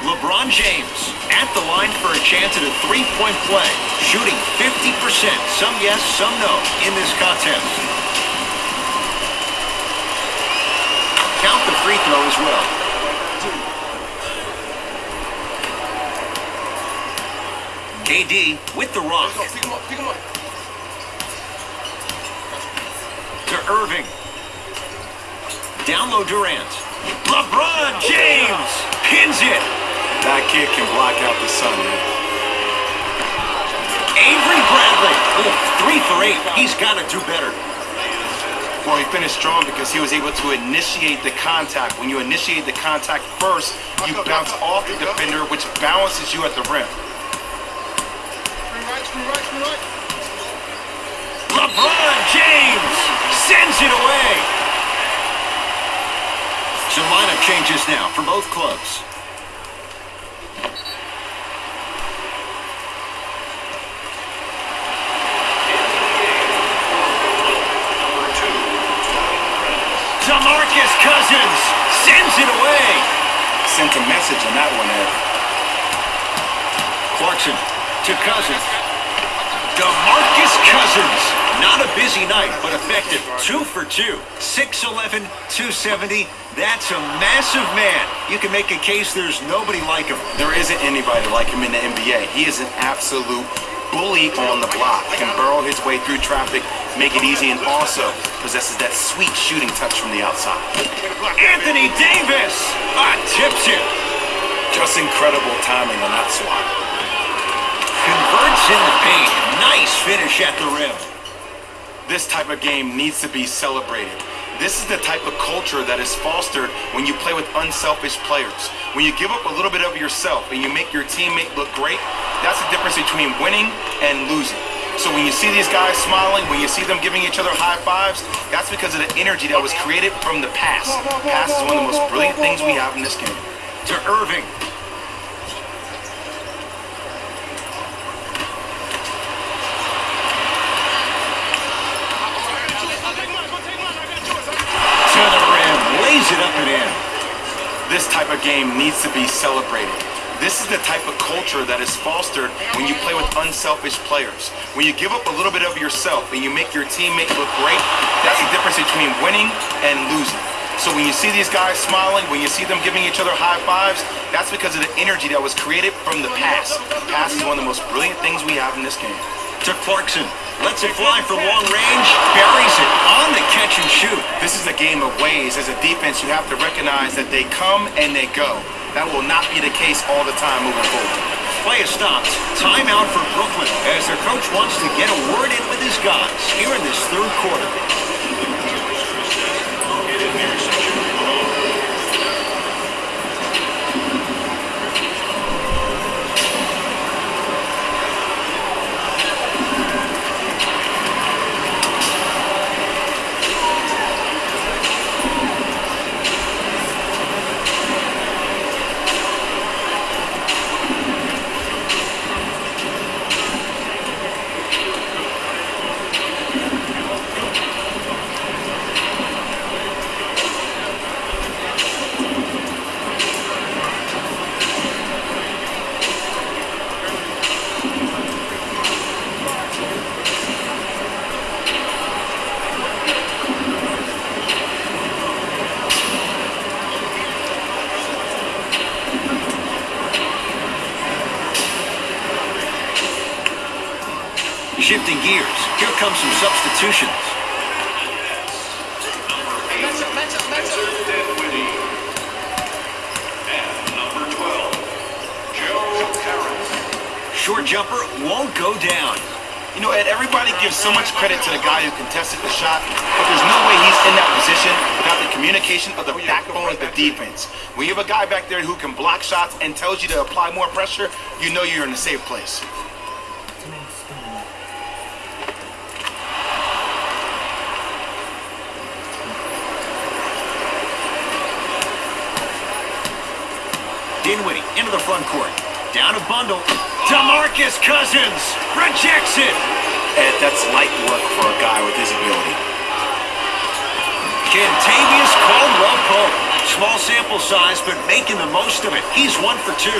LeBron James at the line for a chance at a three-point play, shooting 50%, some yes, some no, in this contest. Count the free throw as well. KD with the rock. Pick him up. To Irving. Down low Durant. LeBron James pins it. That kid can block out the sun, man. Avery Bradley. Oh, 3 for 8. He's got to do better. Well, he finished strong because he was able to initiate the contact. When you initiate the contact first, you bounce off the defender, which balances you at the rim. Screen right. LeBron James Sends it away. Some lineup changes now for both clubs. DeMarcus Cousins sends it away. Sent a message on that one, Ed. Clarkson to Cousins. DeMarcus Cousins. Not a busy night, but effective. 2 for 2. 6'11", 270. That's a massive man. You can make a case there's nobody like him. There isn't anybody like him in the NBA. He is an absolute bully on the block. Can burrow his way through traffic, make it easy, and also possesses that sweet shooting touch from the outside. Anthony Davis tips it. Just incredible timing on that swat. Converts in the paint. Nice finish at the rim. This type of game needs to be celebrated. This is the type of culture that is fostered when you play with unselfish players. When you give up a little bit of yourself and you make your teammate look great, that's the difference between winning and losing. So when you see these guys smiling, when you see them giving each other high fives, that's because of the energy that was created from the pass. Pass is one of the most brilliant things we have in this game. To Irving. It up and in. This type of game needs to be celebrated. This is the type of culture that is fostered when you play with unselfish players. When you give up a little bit of yourself and you make your teammate look great, that's the difference between winning and losing. So when you see these guys smiling, when you see them giving each other high fives, that's because of the energy that was created from the pass. Pass is one of the most brilliant things we have in this game. To Clarkson. Lets it fly from long range, buries it on the catch and shoot. This is a game of ways. As a defense, you have to recognize that they come and they go. That will not be the case all the time moving forward. Play is stopped. Timeout for Brooklyn as their coach wants to get a word in with his guys here in this third quarter. Shifting gears, here comes some substitutions. Spencer Dinwiddie. And number 12, Joe Harris. Short jumper won't go down. You know, Ed, everybody gives so much credit to the guy who contested the shot, but there's no way he's in that position without the communication of the backbone of the defense. When you have a guy back there who can block shots and tells you to apply more pressure, you know you're in a safe place. Dinwiddie into the front court. Down a bundle. DeMarcus Cousins rejects it. Ed, that's light work for a guy with his ability. Kentavious Caldwell-Pope. Small sample size, but making the most of it. He's 1 for 2.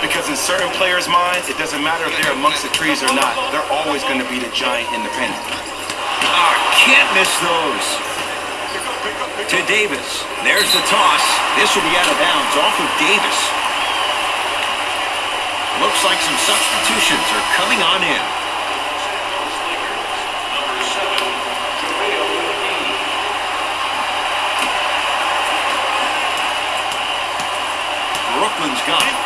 Because in certain players' minds, it doesn't matter if they're amongst the trees or not. They're always going to be the giant in the paint. Can't miss those. To Davis. There's the toss. This will be out of bounds off of Davis. Looks like some substitutions are coming on in. Number 7, JaVale McGee. Brooklyn's got it.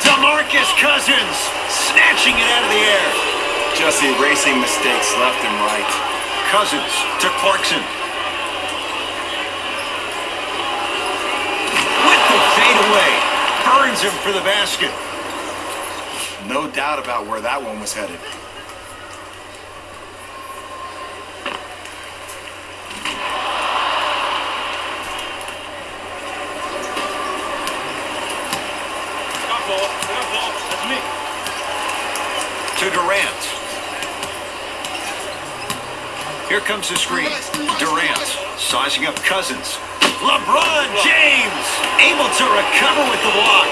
DeMarcus Cousins snatching it out of the air. Just erasing mistakes left and right. Cousins to Clarkson. With the fadeaway. Burns him for the basket. No doubt about where that one was headed. to Durant. Here comes the screen. Durant sizing up Cousins. LeBron James able to recover with the block.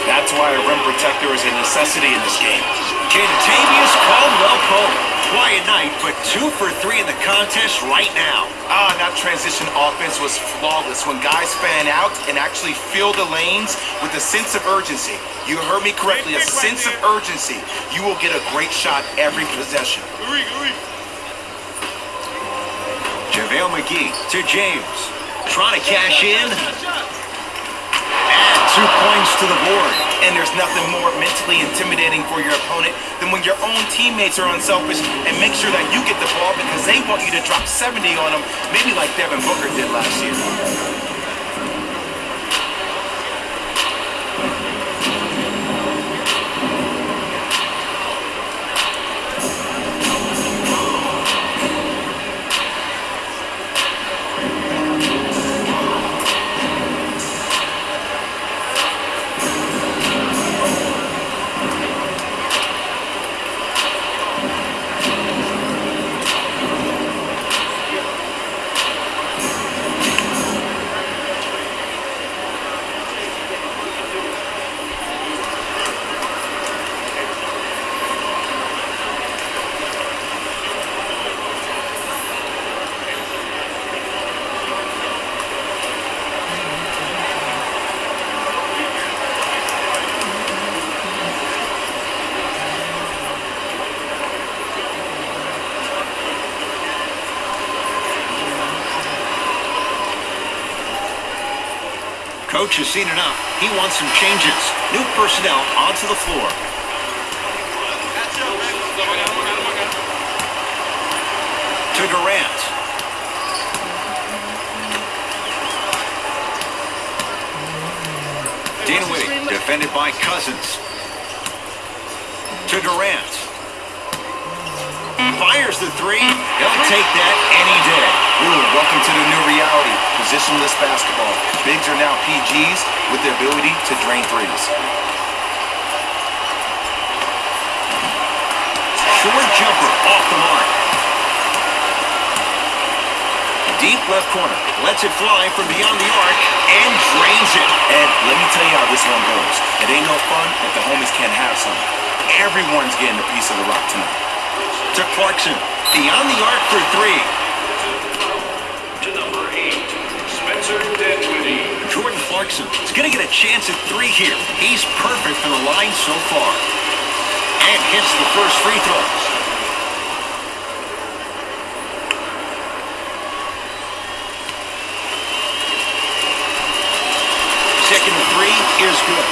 That's why a rim protector is a necessity in this game. Kentavious Caldwell Pope. Quiet night, but 2 for 3 in the contest right now. That transition offense was flawless when guys fan out and actually fill the lanes with a sense of urgency. You heard me correctly, a sense of urgency. You will get a great shot every possession. JaVale McGee to James. Trying to cash in. Add 2 points to the board. And there's nothing more mentally intimidating for your opponent than when your own teammates are unselfish and make sure that you get the ball because they want you to drop 70 on them, maybe like Devin Booker did last year. Coach has seen enough. He wants some changes. New personnel onto the floor. To Durant. Dinwiddie, defended by Cousins. To Durant. Fires the 3. He'll take that any day. Ooh, welcome to the new reality. Positionless basketball. Bigs are now PGs with the ability to drain threes. Short jumper off the mark. Deep left corner. Lets it fly from beyond the arc and drains it. And let me tell you how this one goes. It ain't no fun if the homies can't have some. Everyone's getting a piece of the rock tonight. To Clarkson. Beyond the arc for 3. To number 8, Spencer Dinwiddie. Jordan Clarkson is going to get a chance at 3 here. He's perfect for the line so far. And hits the first free throw. Second 3 is good.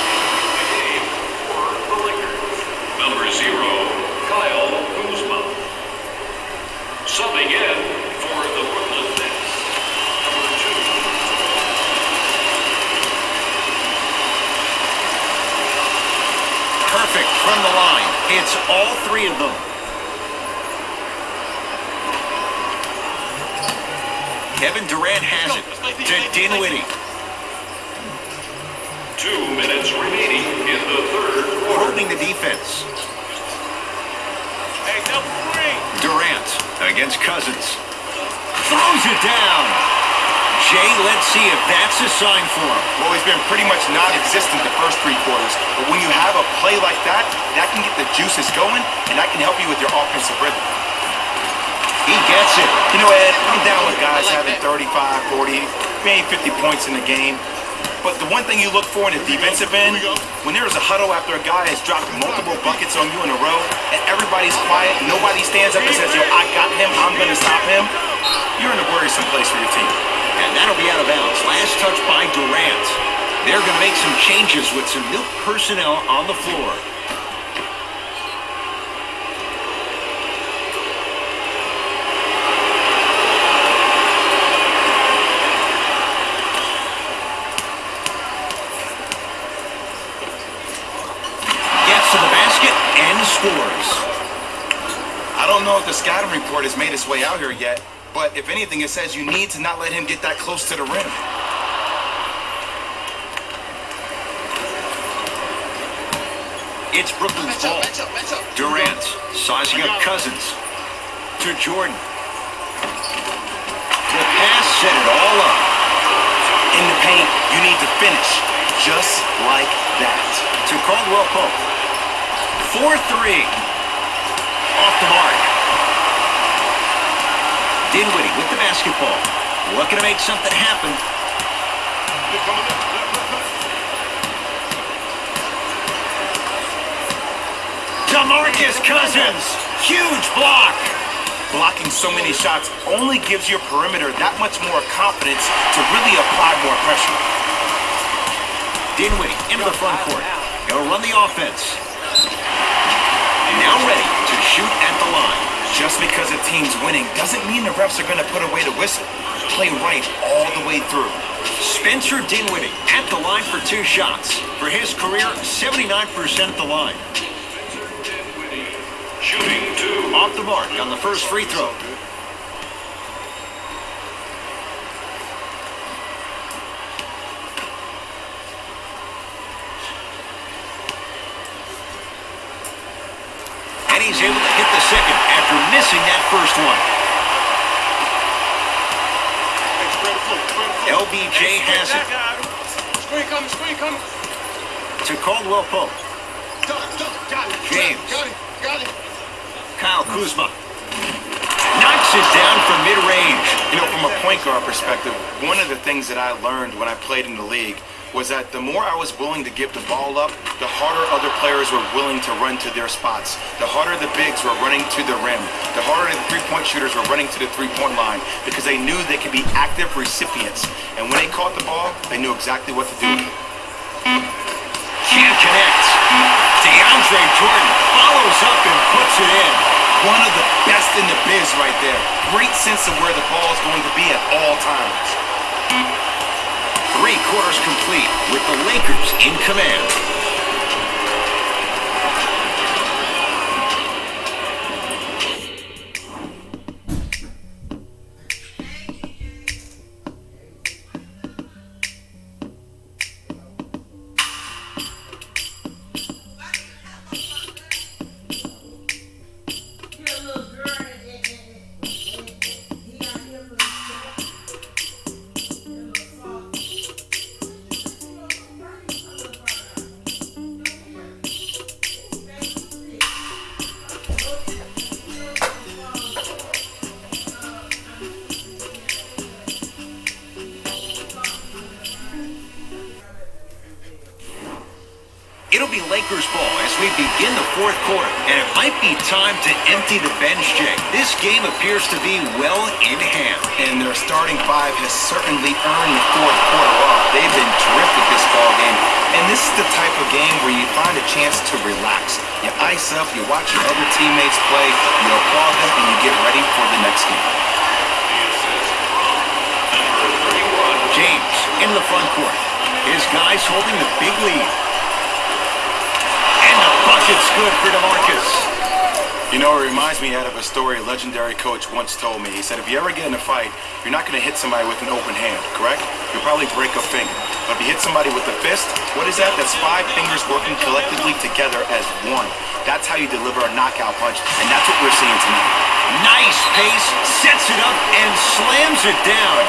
For the Lakers, number 0, Kyle Kuzma. Subbing in for the Brooklyn Nets, number 2. Perfect from the line. It's all 3 of them. Kevin Durant has it to Dinwiddie. 2 minutes remaining in the third quarter. Holding the defense. Durant against Cousins. Throws it down. Jay, let's see if that's a sign for him. Well, he's been pretty much non-existent the first 3 quarters. But when you have a play like that, that can get the juices going, and that can help you with your offensive rhythm. He gets it. You know, Ed, I'm down with guys having 35, 40, maybe 50 points in the game. But the one thing you look for in the defensive end, when there's a huddle after a guy has dropped multiple buckets on you in a row, and everybody's quiet, nobody stands up and says, yo, I got him, I'm going to stop him, you're in a worrisome place for your team. And that'll be out of bounds. Last touch by Durant. They're going to make some changes with some new personnel on the floor. Scores. I don't know if the scouting report has made its way out here yet, but if anything, it says you need to not let him get that close to the rim. It's Brooklyn's ball. Durant sizing up Cousins to Jordan. The pass set it all up. In the paint, you need to finish just like that. To Caldwell Pope. 4-3. Off the mark. Dinwiddie with the basketball. Looking to make something happen. DeMarcus Cousins. Huge block. Blocking so many shots only gives your perimeter that much more confidence to really apply more pressure. Dinwiddie into the front court. He'll run the offense. Now ready to shoot at the line. Just because a team's winning doesn't mean the refs are going to put away the whistle. Play right all the way through. Spencer Dinwiddie at the line for 2 shots. For his career, 79% at the line. Shooting 2. Off the mark on the first free throw. And he's able to hit the second after missing that first one. LBJ has it. Screen coming. To Caldwell Pope. James. Got it. Kyle Kuzma. Knocks it down from mid-range. You know, from a point guard perspective, one of the things that I learned when I played in the league was that the more I was willing to give the ball up, the harder other players were willing to run to their spots. The harder the bigs were running to the rim. The harder the three-point shooters were running to the three-point line because they knew they could be active recipients. And when they caught the ball, they knew exactly what to do with it. Can't connect. DeAndre Jordan follows up and puts it in. One of the best in the biz right there. Great sense of where the ball is going to be at all times. 3 quarters complete with the Lakers in command. It'll be Lakers ball as we begin the 4th quarter, and it might be time to empty the bench, Jay. This game appears to be well in hand. And their starting 5 has certainly earned the 4th quarter off. They've been terrific this ball game. And this is the type of game where you find a chance to relax. You ice up, you watch your other teammates play, you applaud them, and you get ready for the next game. James in the front court. His guys holding the big lead. And the bucket's good for DeMarcus. You know, it reminds me out of a story a legendary coach once told me. He said, if you ever get in a fight, you're not going to hit somebody with an open hand, correct? You'll probably break a finger. But if you hit somebody with a fist, what is that? That's 5 fingers working collectively together as one. That's how you deliver a knockout punch, and that's what we're seeing tonight. Nice pace, sets it up, and slams it down.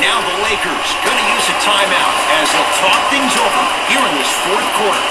Now the Lakers going to use a timeout as they'll talk things over here in this 4th quarter.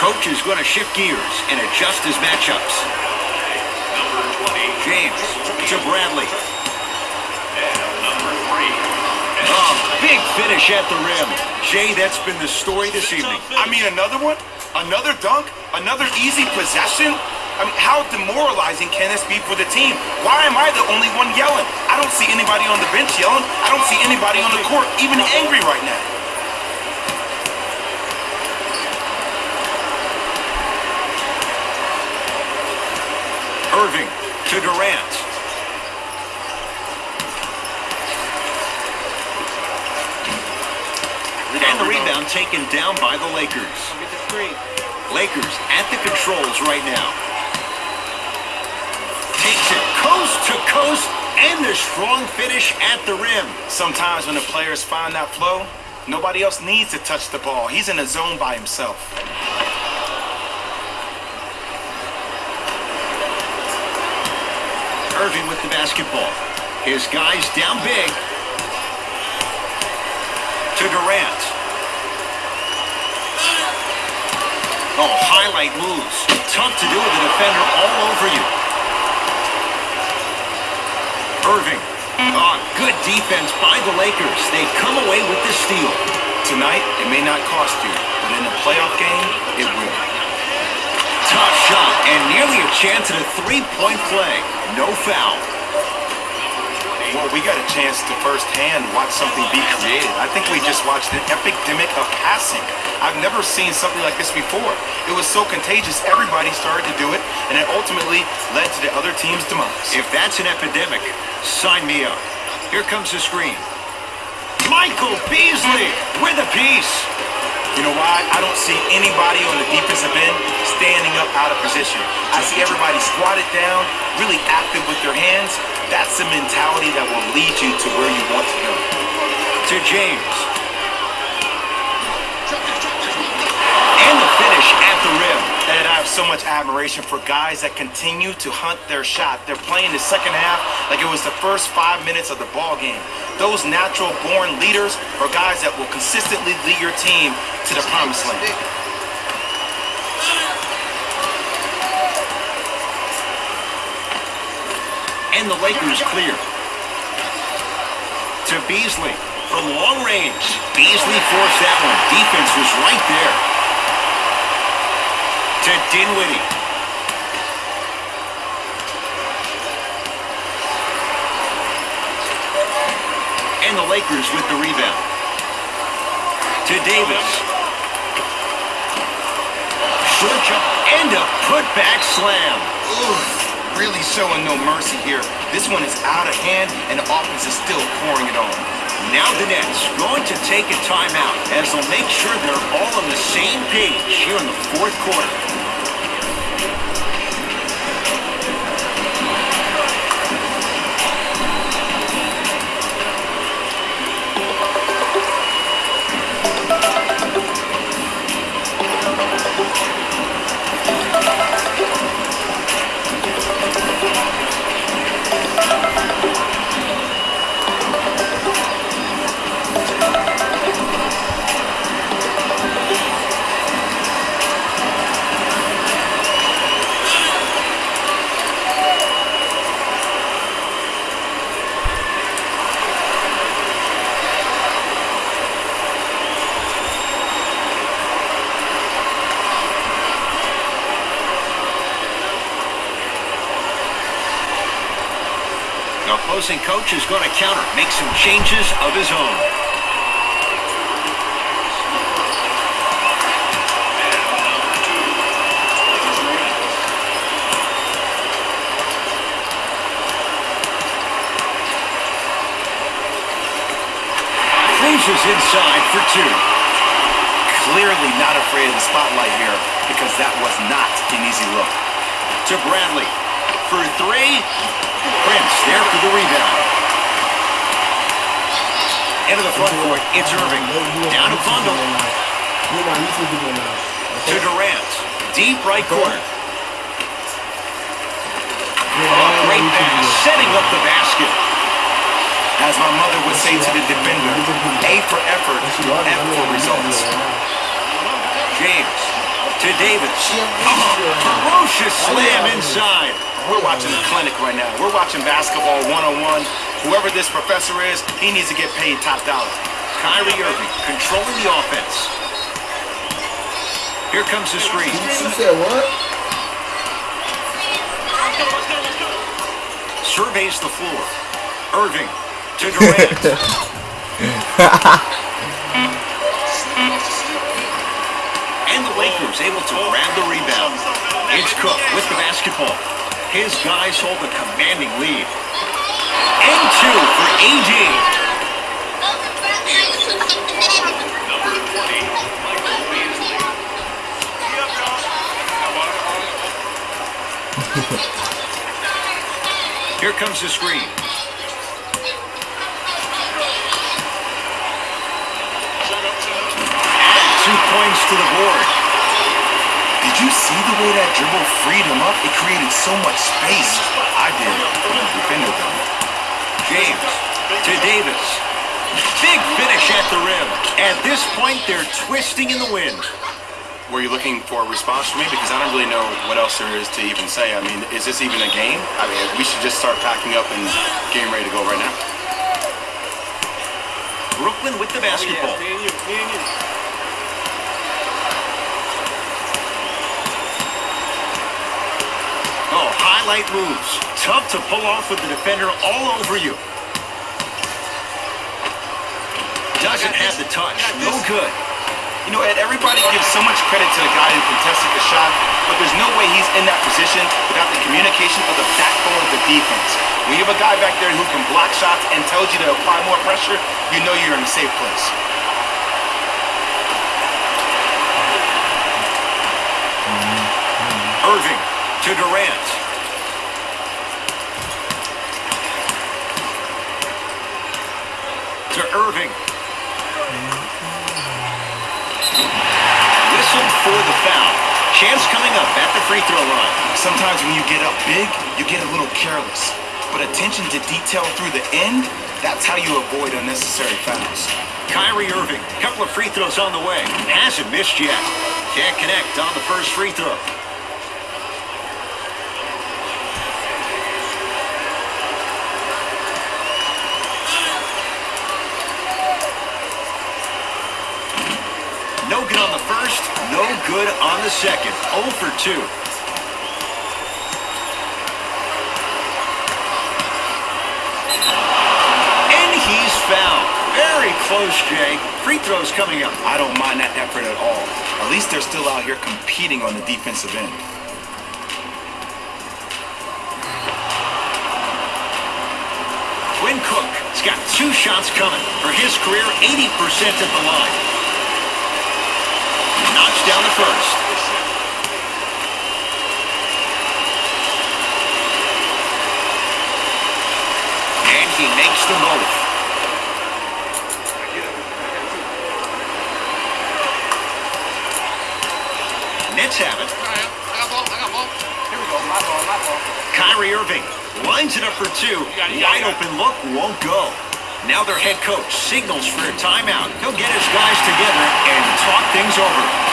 Coach is going to shift gears and adjust his matchups. Number 20. James to Bradley. And number 3. Oh, Oh, big finish at the rim. Jay, that's been the story this evening. I mean, another one? Another dunk? Another easy possession? I mean, how demoralizing can this be for the team? Why am I the only one yelling? I don't see anybody on the bench yelling. I don't see anybody on the court even angry right now. Irving to Durant. And the rebound taken down by the Lakers. Lakers at the controls right now. Takes it coast to coast and the strong finish at the rim. Sometimes when the players find that flow, nobody else needs to touch the ball. He's in a zone by himself. Irving with the basketball. His guys down big. To Durant. Oh, highlight moves. Tough to do with a defender all over you. Irving. Oh, good defense by the Lakers. They come away with the steal. Tonight, it may not cost you, but in a playoff game, it will. Tough shot and nearly a chance at a three-point play. No foul. Well, we got a chance to firsthand watch something be created. I think we just watched an epidemic of passing. I've never seen something like this before. It was so contagious, everybody started to do it, and it ultimately led to the other team's demise. If that's an epidemic, sign me up. Here comes the screen. Michael Beasley with a piece. You know why? I don't see anybody on the defensive end standing up out of position. I see everybody squatted down, really active with their hands. That's the mentality that will lead you to where you want to go. To James. And the finish at the rim. And I have so much admiration for guys that continue to hunt their shot. They're playing the second half like it was the first 5 minutes of the ball game. Those natural-born leaders are guys that will consistently lead your team to the promised land. And the Lakers clear. To Beasley from long range. Beasley forced that one. Defense was right there. To Dinwiddie. And the Lakers with the rebound. To Davis. Short jump and a putback slam. Ooh. Really showing no mercy here. This one is out of hand, and the offense is still pouring it on. Now the Nets going to take a timeout as they'll make sure they're all on the same page here in the fourth quarter. The opposing coach is going to counter, make some changes of his own. Cruises inside for two. Clearly not afraid of the spotlight here because that was not an easy look. To Bradley for three. Prince there for the rebound. Into the front court, it's Irving. Down to Bundle. To Durant. Deep right corner. Oh, great pass. Setting up the basket. As my mother would say to the defender, A for effort, F for results. James. To Davis. Ferocious slam inside. We're watching a clinic right now. We're watching basketball one-on-one. Whoever this professor is, he needs to get paid top dollar. Kyrie Irving controlling the offense. Here comes the screen. You said what? Surveys the floor. Irving to Durant. And the Lakers able to grab the rebound. It's Cook with the basketball. His guys hold a commanding lead. And 2 for AD. Number 20, Michael Beasley. Here comes the screen. 2 points to the board. Did you see the way that dribble freed him up? It created so much space. I did when the defender done it. James to Davis. Big finish at the rim. At this point, they're twisting in the wind. Were you looking for a response from me? Because I don't really know what else there is to even say. I mean, is this even a game? I mean, we should just start packing up and getting ready to go right now. Brooklyn with the basketball. Oh, highlight moves. Tough to pull off with the defender all over you. Doesn't have the touch. No good. You know, Ed, everybody gives so much credit to the guy who contested the shot, but there's no way he's in that position without the communication of the backbone of the defense. When you have a guy back there who can block shots and tells you to apply more pressure, you know you're in a safe place. Irving to Durant. To Irving. Whistled for the foul. Chance coming up at the free throw line. Sometimes when you get up big, you get a little careless. But attention to detail through the end, that's how you avoid unnecessary fouls. Kyrie Irving, couple of free throws on the way. Hasn't missed yet. Can't connect on the first free throw. No good on the first, no good on the second. 0 for 2. And he's fouled. Very close, Jay. Free throws coming up. I don't mind that effort at all. At least they're still out here competing on the defensive end. Quinn Cook has got 2 shots coming. For his career, 80% at the line. Knocks down the first. And he makes them both. Nets have it. I got ball. Here we go, my ball. Kyrie Irving lines it up for 2. Wide open look won't go. Now their head coach signals for a timeout. He'll get his guys together and talk things over.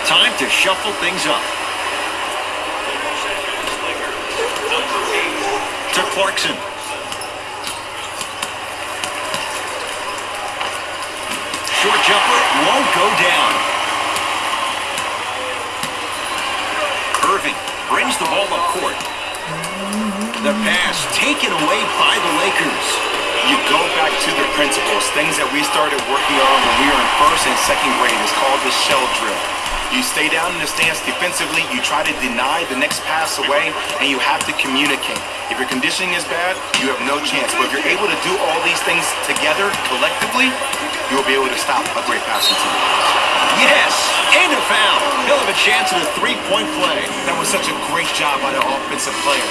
Time to shuffle things up. To Clarkson. Short jumper won't go down. Irving brings the ball up court. The pass taken away by the Lakers. You go back to the principles, things that we started working on when we were in first and second grade. It's called the shell drill. You stay down in the stance defensively, you try to deny the next pass away, and you have to communicate. If your conditioning is bad, you have no chance. But if you're able to do all these things together, collectively, you'll be able to stop a great passing team. Yes, and a foul. He'll have a chance at a three-point play. That was such a great job by the offensive player.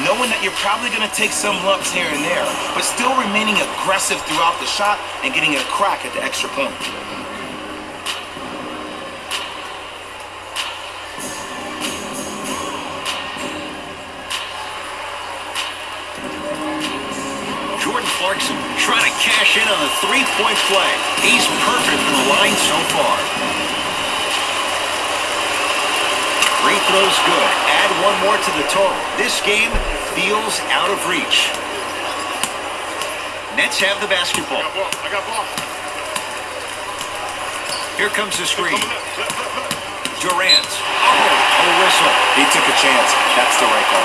Knowing that you're probably going to take some lumps here and there, but still remaining aggressive throughout the shot and getting a crack at the extra point. Jordan Clarkson trying to cash in on a three-point play. He's perfect from the line so far. Free throw's good. Add one more to the total. This game feels out of reach. Nets have the basketball. I got ball. Here comes the screen. Durant. Oh, a whistle. He took a chance. That's the right call.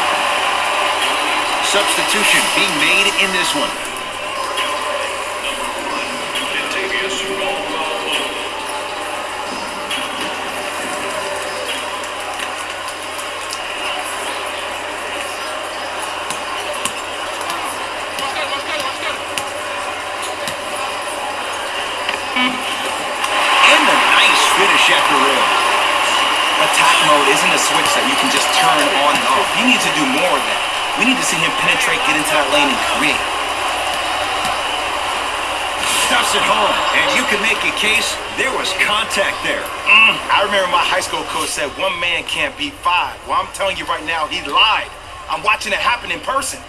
Substitution being made in this one. And a nice finish at the rim. Attack mode isn't a switch that you can just turn on and off. You need to do more of that. We need to see him penetrate, get into that lane, and create. Stuffs it home, and you can make a case there was contact there. I remember my high school coach said one man can't beat five. Well, I'm telling you right now, he lied. I'm watching it happen in person.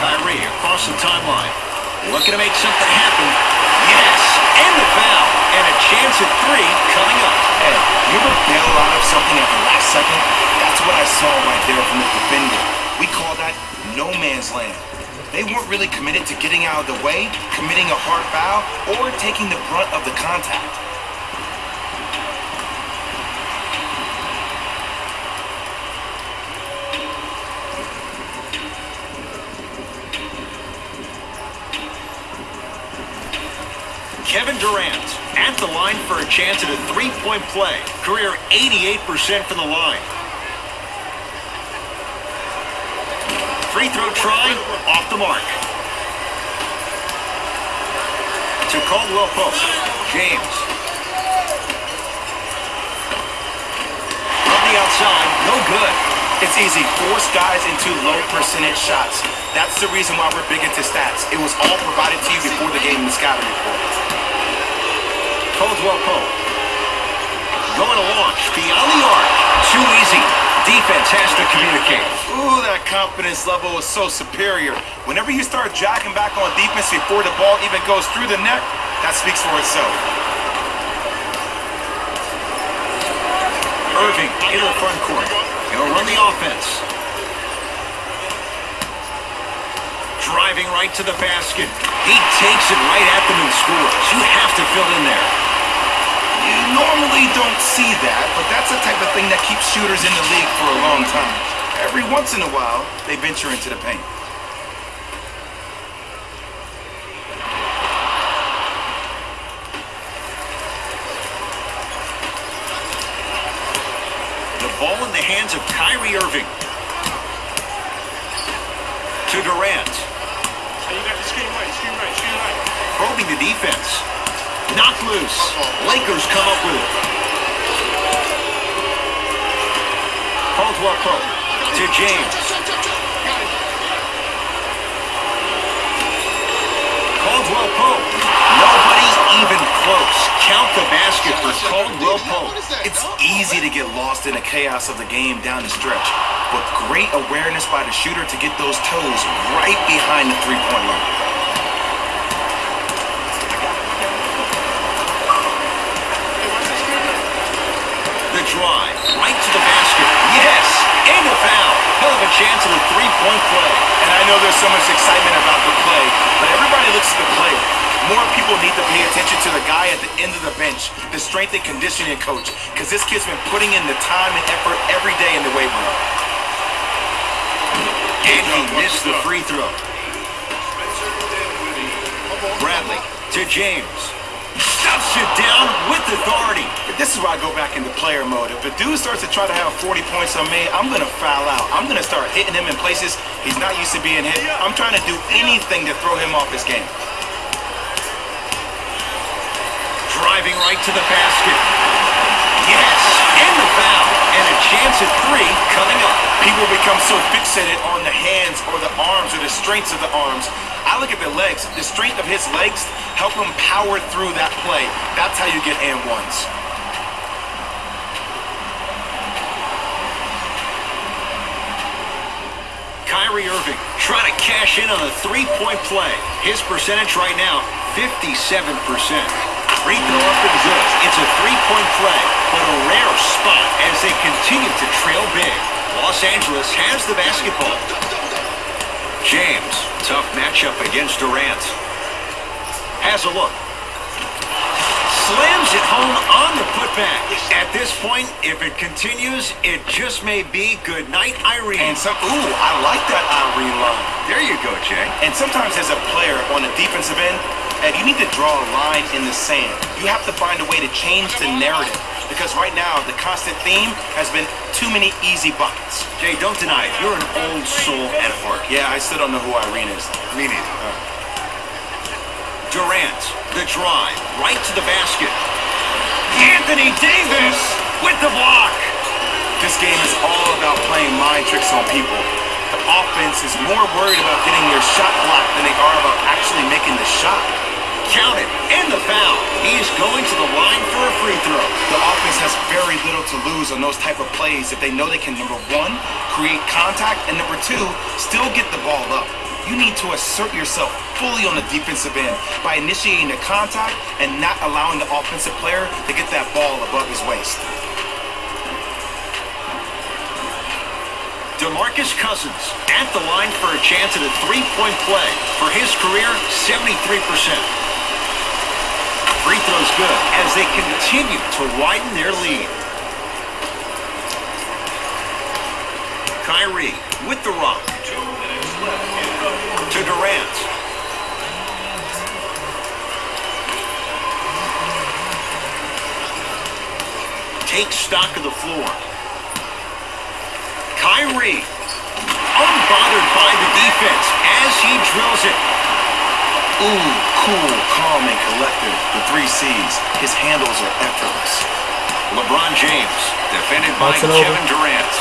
Kyrie across the timeline. Looking to make something happen. Yes, and the foul. And a chance at three coming up. Hey, you ever bail out of something at the last second? That's what I saw right there from the defender. We call that no man's land. They weren't really committed to getting out of the way, committing a hard foul, or taking the brunt of the contact. Kevin Durant at the line for a chance at a three-point play. Career 88% from the line. Free throw try, off the mark. To Caldwell Pope. James. From the outside, no good. It's easy. Force guys into low percentage shots. That's the reason why we're big into stats. It was all provided to you before the game in the scouting report. Caldwell Pope. Going to launch beyond the arc. Too easy. Defense has to communicate. Ooh, that confidence level is so superior. Whenever you start jacking back on defense before the ball even goes through the net, that speaks for itself. Irving in the front court. He'll run the offense. Driving right to the basket. He takes it right at them and scores. You have to fill in there. You normally don't see that, but that's the type of thing that keeps shooters in the league for a long time. Every once in a while, they venture into the paint. The ball in the hands of Kyrie Irving. To Durant. You got the screen right. Probing the defense. Knocked loose. Lakers come up with it. Caldwell Pope to James. Caldwell Pope. Nobody even close. Count the basket for Caldwell Pope. It's easy to get lost in the chaos of the game down the stretch, but great awareness by the shooter to get those toes right behind the three-point line. The drive, right to the basket. Yes, and a foul. He'll have a chance at a three-point play. And I know there's so much excitement about the play, but everybody looks at the player. More people need to pay attention to the guy at the end of the bench, the strength and conditioning coach, because this kid's been putting in the time and effort every day in the weight room. And he missed the free throw. Bradley to James. Stuffs it down with authority. This is where I go back into player mode. If a dude starts to try to have 40 points on me, I'm going to foul out. I'm going to start hitting him in places he's not used to being hit. I'm trying to do anything to throw him off his game. Driving right to the basket. Yes, and the foul. And a chance at 3 coming up. People become so fixated on the hands or the arms or the strengths of the arms. I look at the legs. The strength of his legs help him power through that play. That's how you get and ones. Kyrie Irving trying to cash in on a 3-point play. His percentage right now, 57%. Free throw up and good. It's a 3-point play, but a rare spot as they continue to trail big. Los Angeles has the basketball. James, tough matchup against Durant. Has a look. Slams it home on the putback. At this point, if it continues, it just may be good night, Irene. And I like that Irene line. There you go, Jay. And sometimes as a player on the defensive end, Ed, you need to draw a line in the sand. You have to find a way to change the narrative. Because right now, the constant theme has been too many easy buckets. Jay, don't deny it. You're an old soul at heart. Yeah, I still don't know who Irene is. Me neither. Durant, the drive, right to the basket. Anthony Davis with the block. This game is all about playing mind tricks on people. The offense is more worried about getting their shot blocked than they are about actually making the shot. Count it, and the foul. He's going to the line for a free throw. The offense has very little to lose on those type of plays if they know they can, number 1, create contact, and number 2, still get the ball up. You need to assert yourself fully on the defensive end by initiating the contact and not allowing the offensive player to get that ball above his waist. DeMarcus Cousins at the line for a chance at a 3-point play. For his career, 73%. Free throw's good as they continue to widen their lead. Kyrie with the rock. 2 minutes left in the To Durant. Take stock of the floor. Kyrie, unbothered by the defense as he drills it. Ooh, cool, calm, and collected. The 3 C's. His handles are effortless. LeBron James, defended by Box it over. Kevin Durant.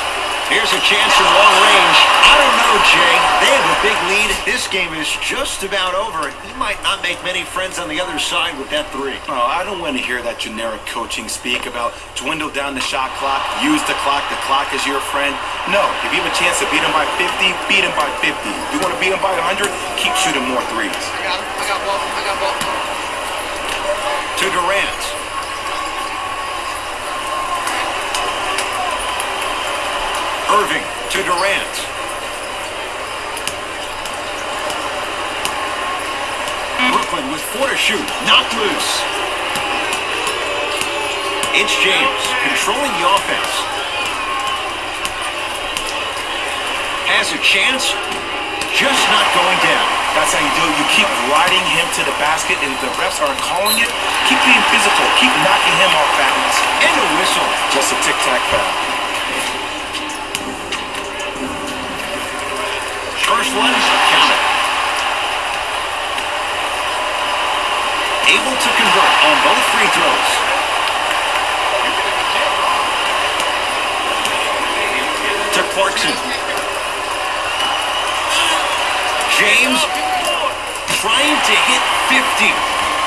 Here's a chance in long range. I don't know, Jay. They have a big lead. This game is just about over. He might not make many friends on the other side with that 3. Oh, I don't want to hear that generic coaching speak about dwindle down the shot clock, use the clock is your friend. No, if you have a chance to beat him by 50, beat him by 50. If you want to beat him by 100, keep shooting more 3s. I got ball. To Durant. Irving to Durant. Brooklyn with 4 to shoot. Knocked loose. It's James controlling the offense. Has a chance, just not going down. That's how you do it. You keep riding him to the basket, and if the refs aren't calling it, keep being physical. Keep knocking him off balance. And a whistle. Just a tic-tac foul. First one, count it. Able to convert on both free throws. To Clarkson. James trying to hit 50,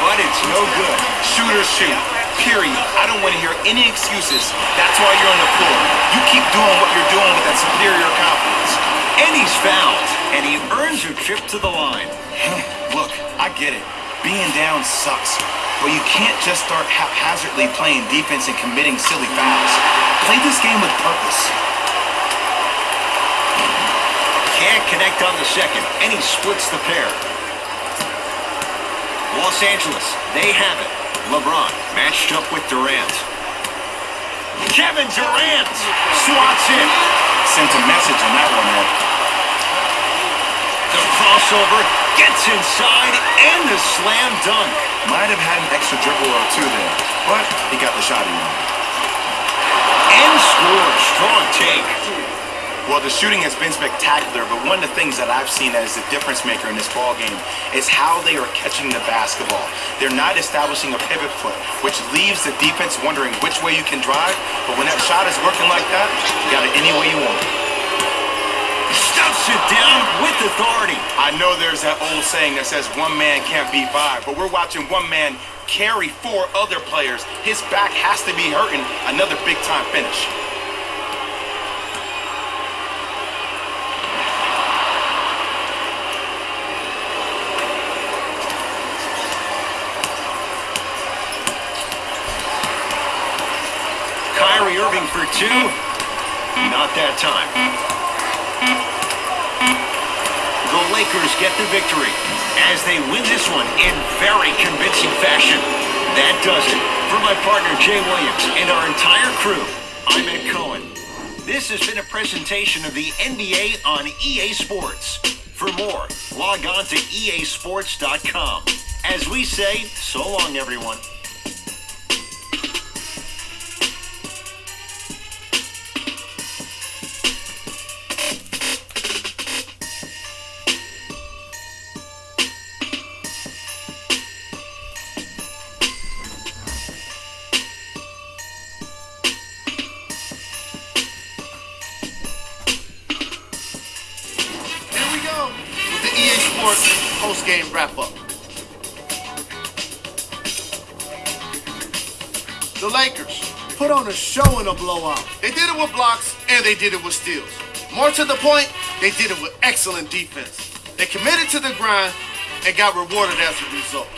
but it's no good. Shooters shoot. Period. I don't want to hear any excuses. That's why you're on the floor. You keep doing what you're doing with that superior confidence. And he's fouled, and he earns a trip to the line. Look, I get it. Being down sucks. But you can't just start haphazardly playing defense and committing silly fouls. Play this game with purpose. Can't connect on the second, and he splits the pair. Los Angeles, they have it. LeBron matched up with Durant. Kevin Durant swats in. Sent a message on that one, Ed. The crossover Gets inside and the slam dunk. Might have had an extra dribble or two there, but he got the shot in. And scores. Strong take. Well, the shooting has been spectacular, but one of the things that I've seen as the difference maker in this ball game is how they are catching the basketball. They're not establishing a pivot foot, which leaves the defense wondering which way you can drive, but when that shot is working like that, you got it any way you want. Stuffs it down with authority. I know there's that old saying that says one man can't beat five, but we're watching one man carry four other players. His back has to be hurting. Another big-time finish. Kyrie Irving for two. Not that time. The Lakers get the victory as they win this one in very convincing fashion. That does it. For my partner Jay Williams and our entire crew, I'm Ed Cohen. This has been a presentation of the NBA on EA Sports. For more, log on to easports.com. As we say, so long everyone. With the EA Sports post-game wrap-up. The Lakers put on a show in a blowout. They did it with blocks and they did it with steals. More to the point, they did it with excellent defense. They committed to the grind and got rewarded as a result.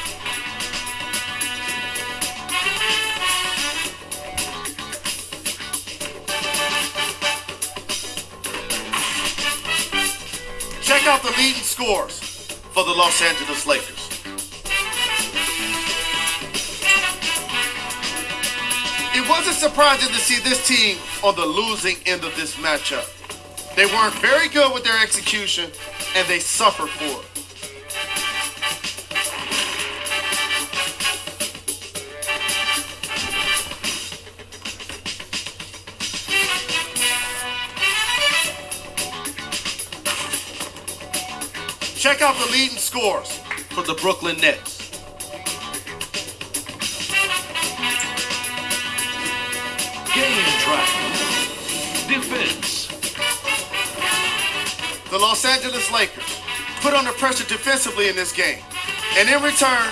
Check out the leading scores for the Los Angeles Lakers. It wasn't surprising to see this team on the losing end of this matchup. They weren't very good with their execution, and they suffered for it. Check out the leading scores for the Brooklyn Nets. Game track. Defense. The Los Angeles Lakers put under pressure defensively in this game. And in return,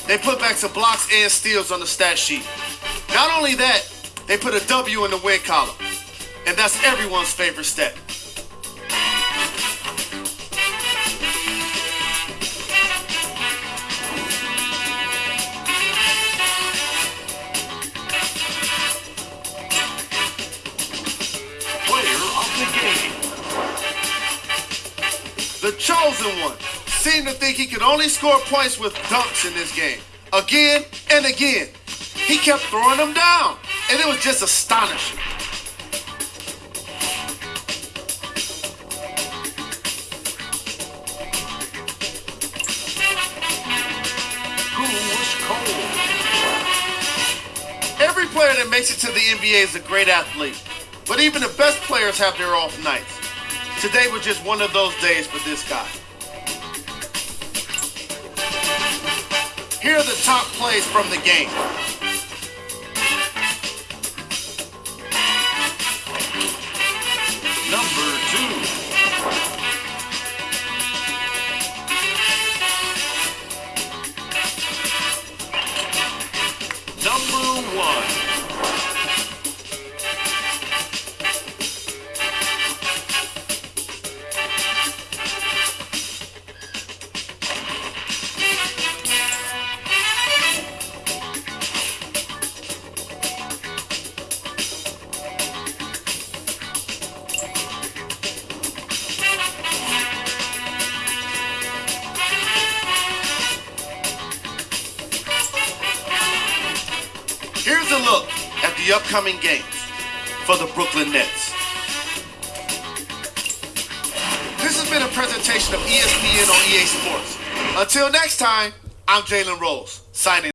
they put back some blocks and steals on the stat sheet. Not only that, they put a W in the win column. And that's everyone's favorite stat. The chosen one seemed to think he could only score points with dunks in this game. Again and again. He kept throwing them down, and it was just astonishing. Who was cold? Every player that makes it to the NBA is a great athlete, but even the best players have their off nights. Today was just one of those days for this guy. Here are the top plays from the game. Number 2. Number 1. Here's a look at the upcoming games for the Brooklyn Nets. This has been a presentation of ESPN on EA Sports. Until next time, I'm Jalen Rose, signing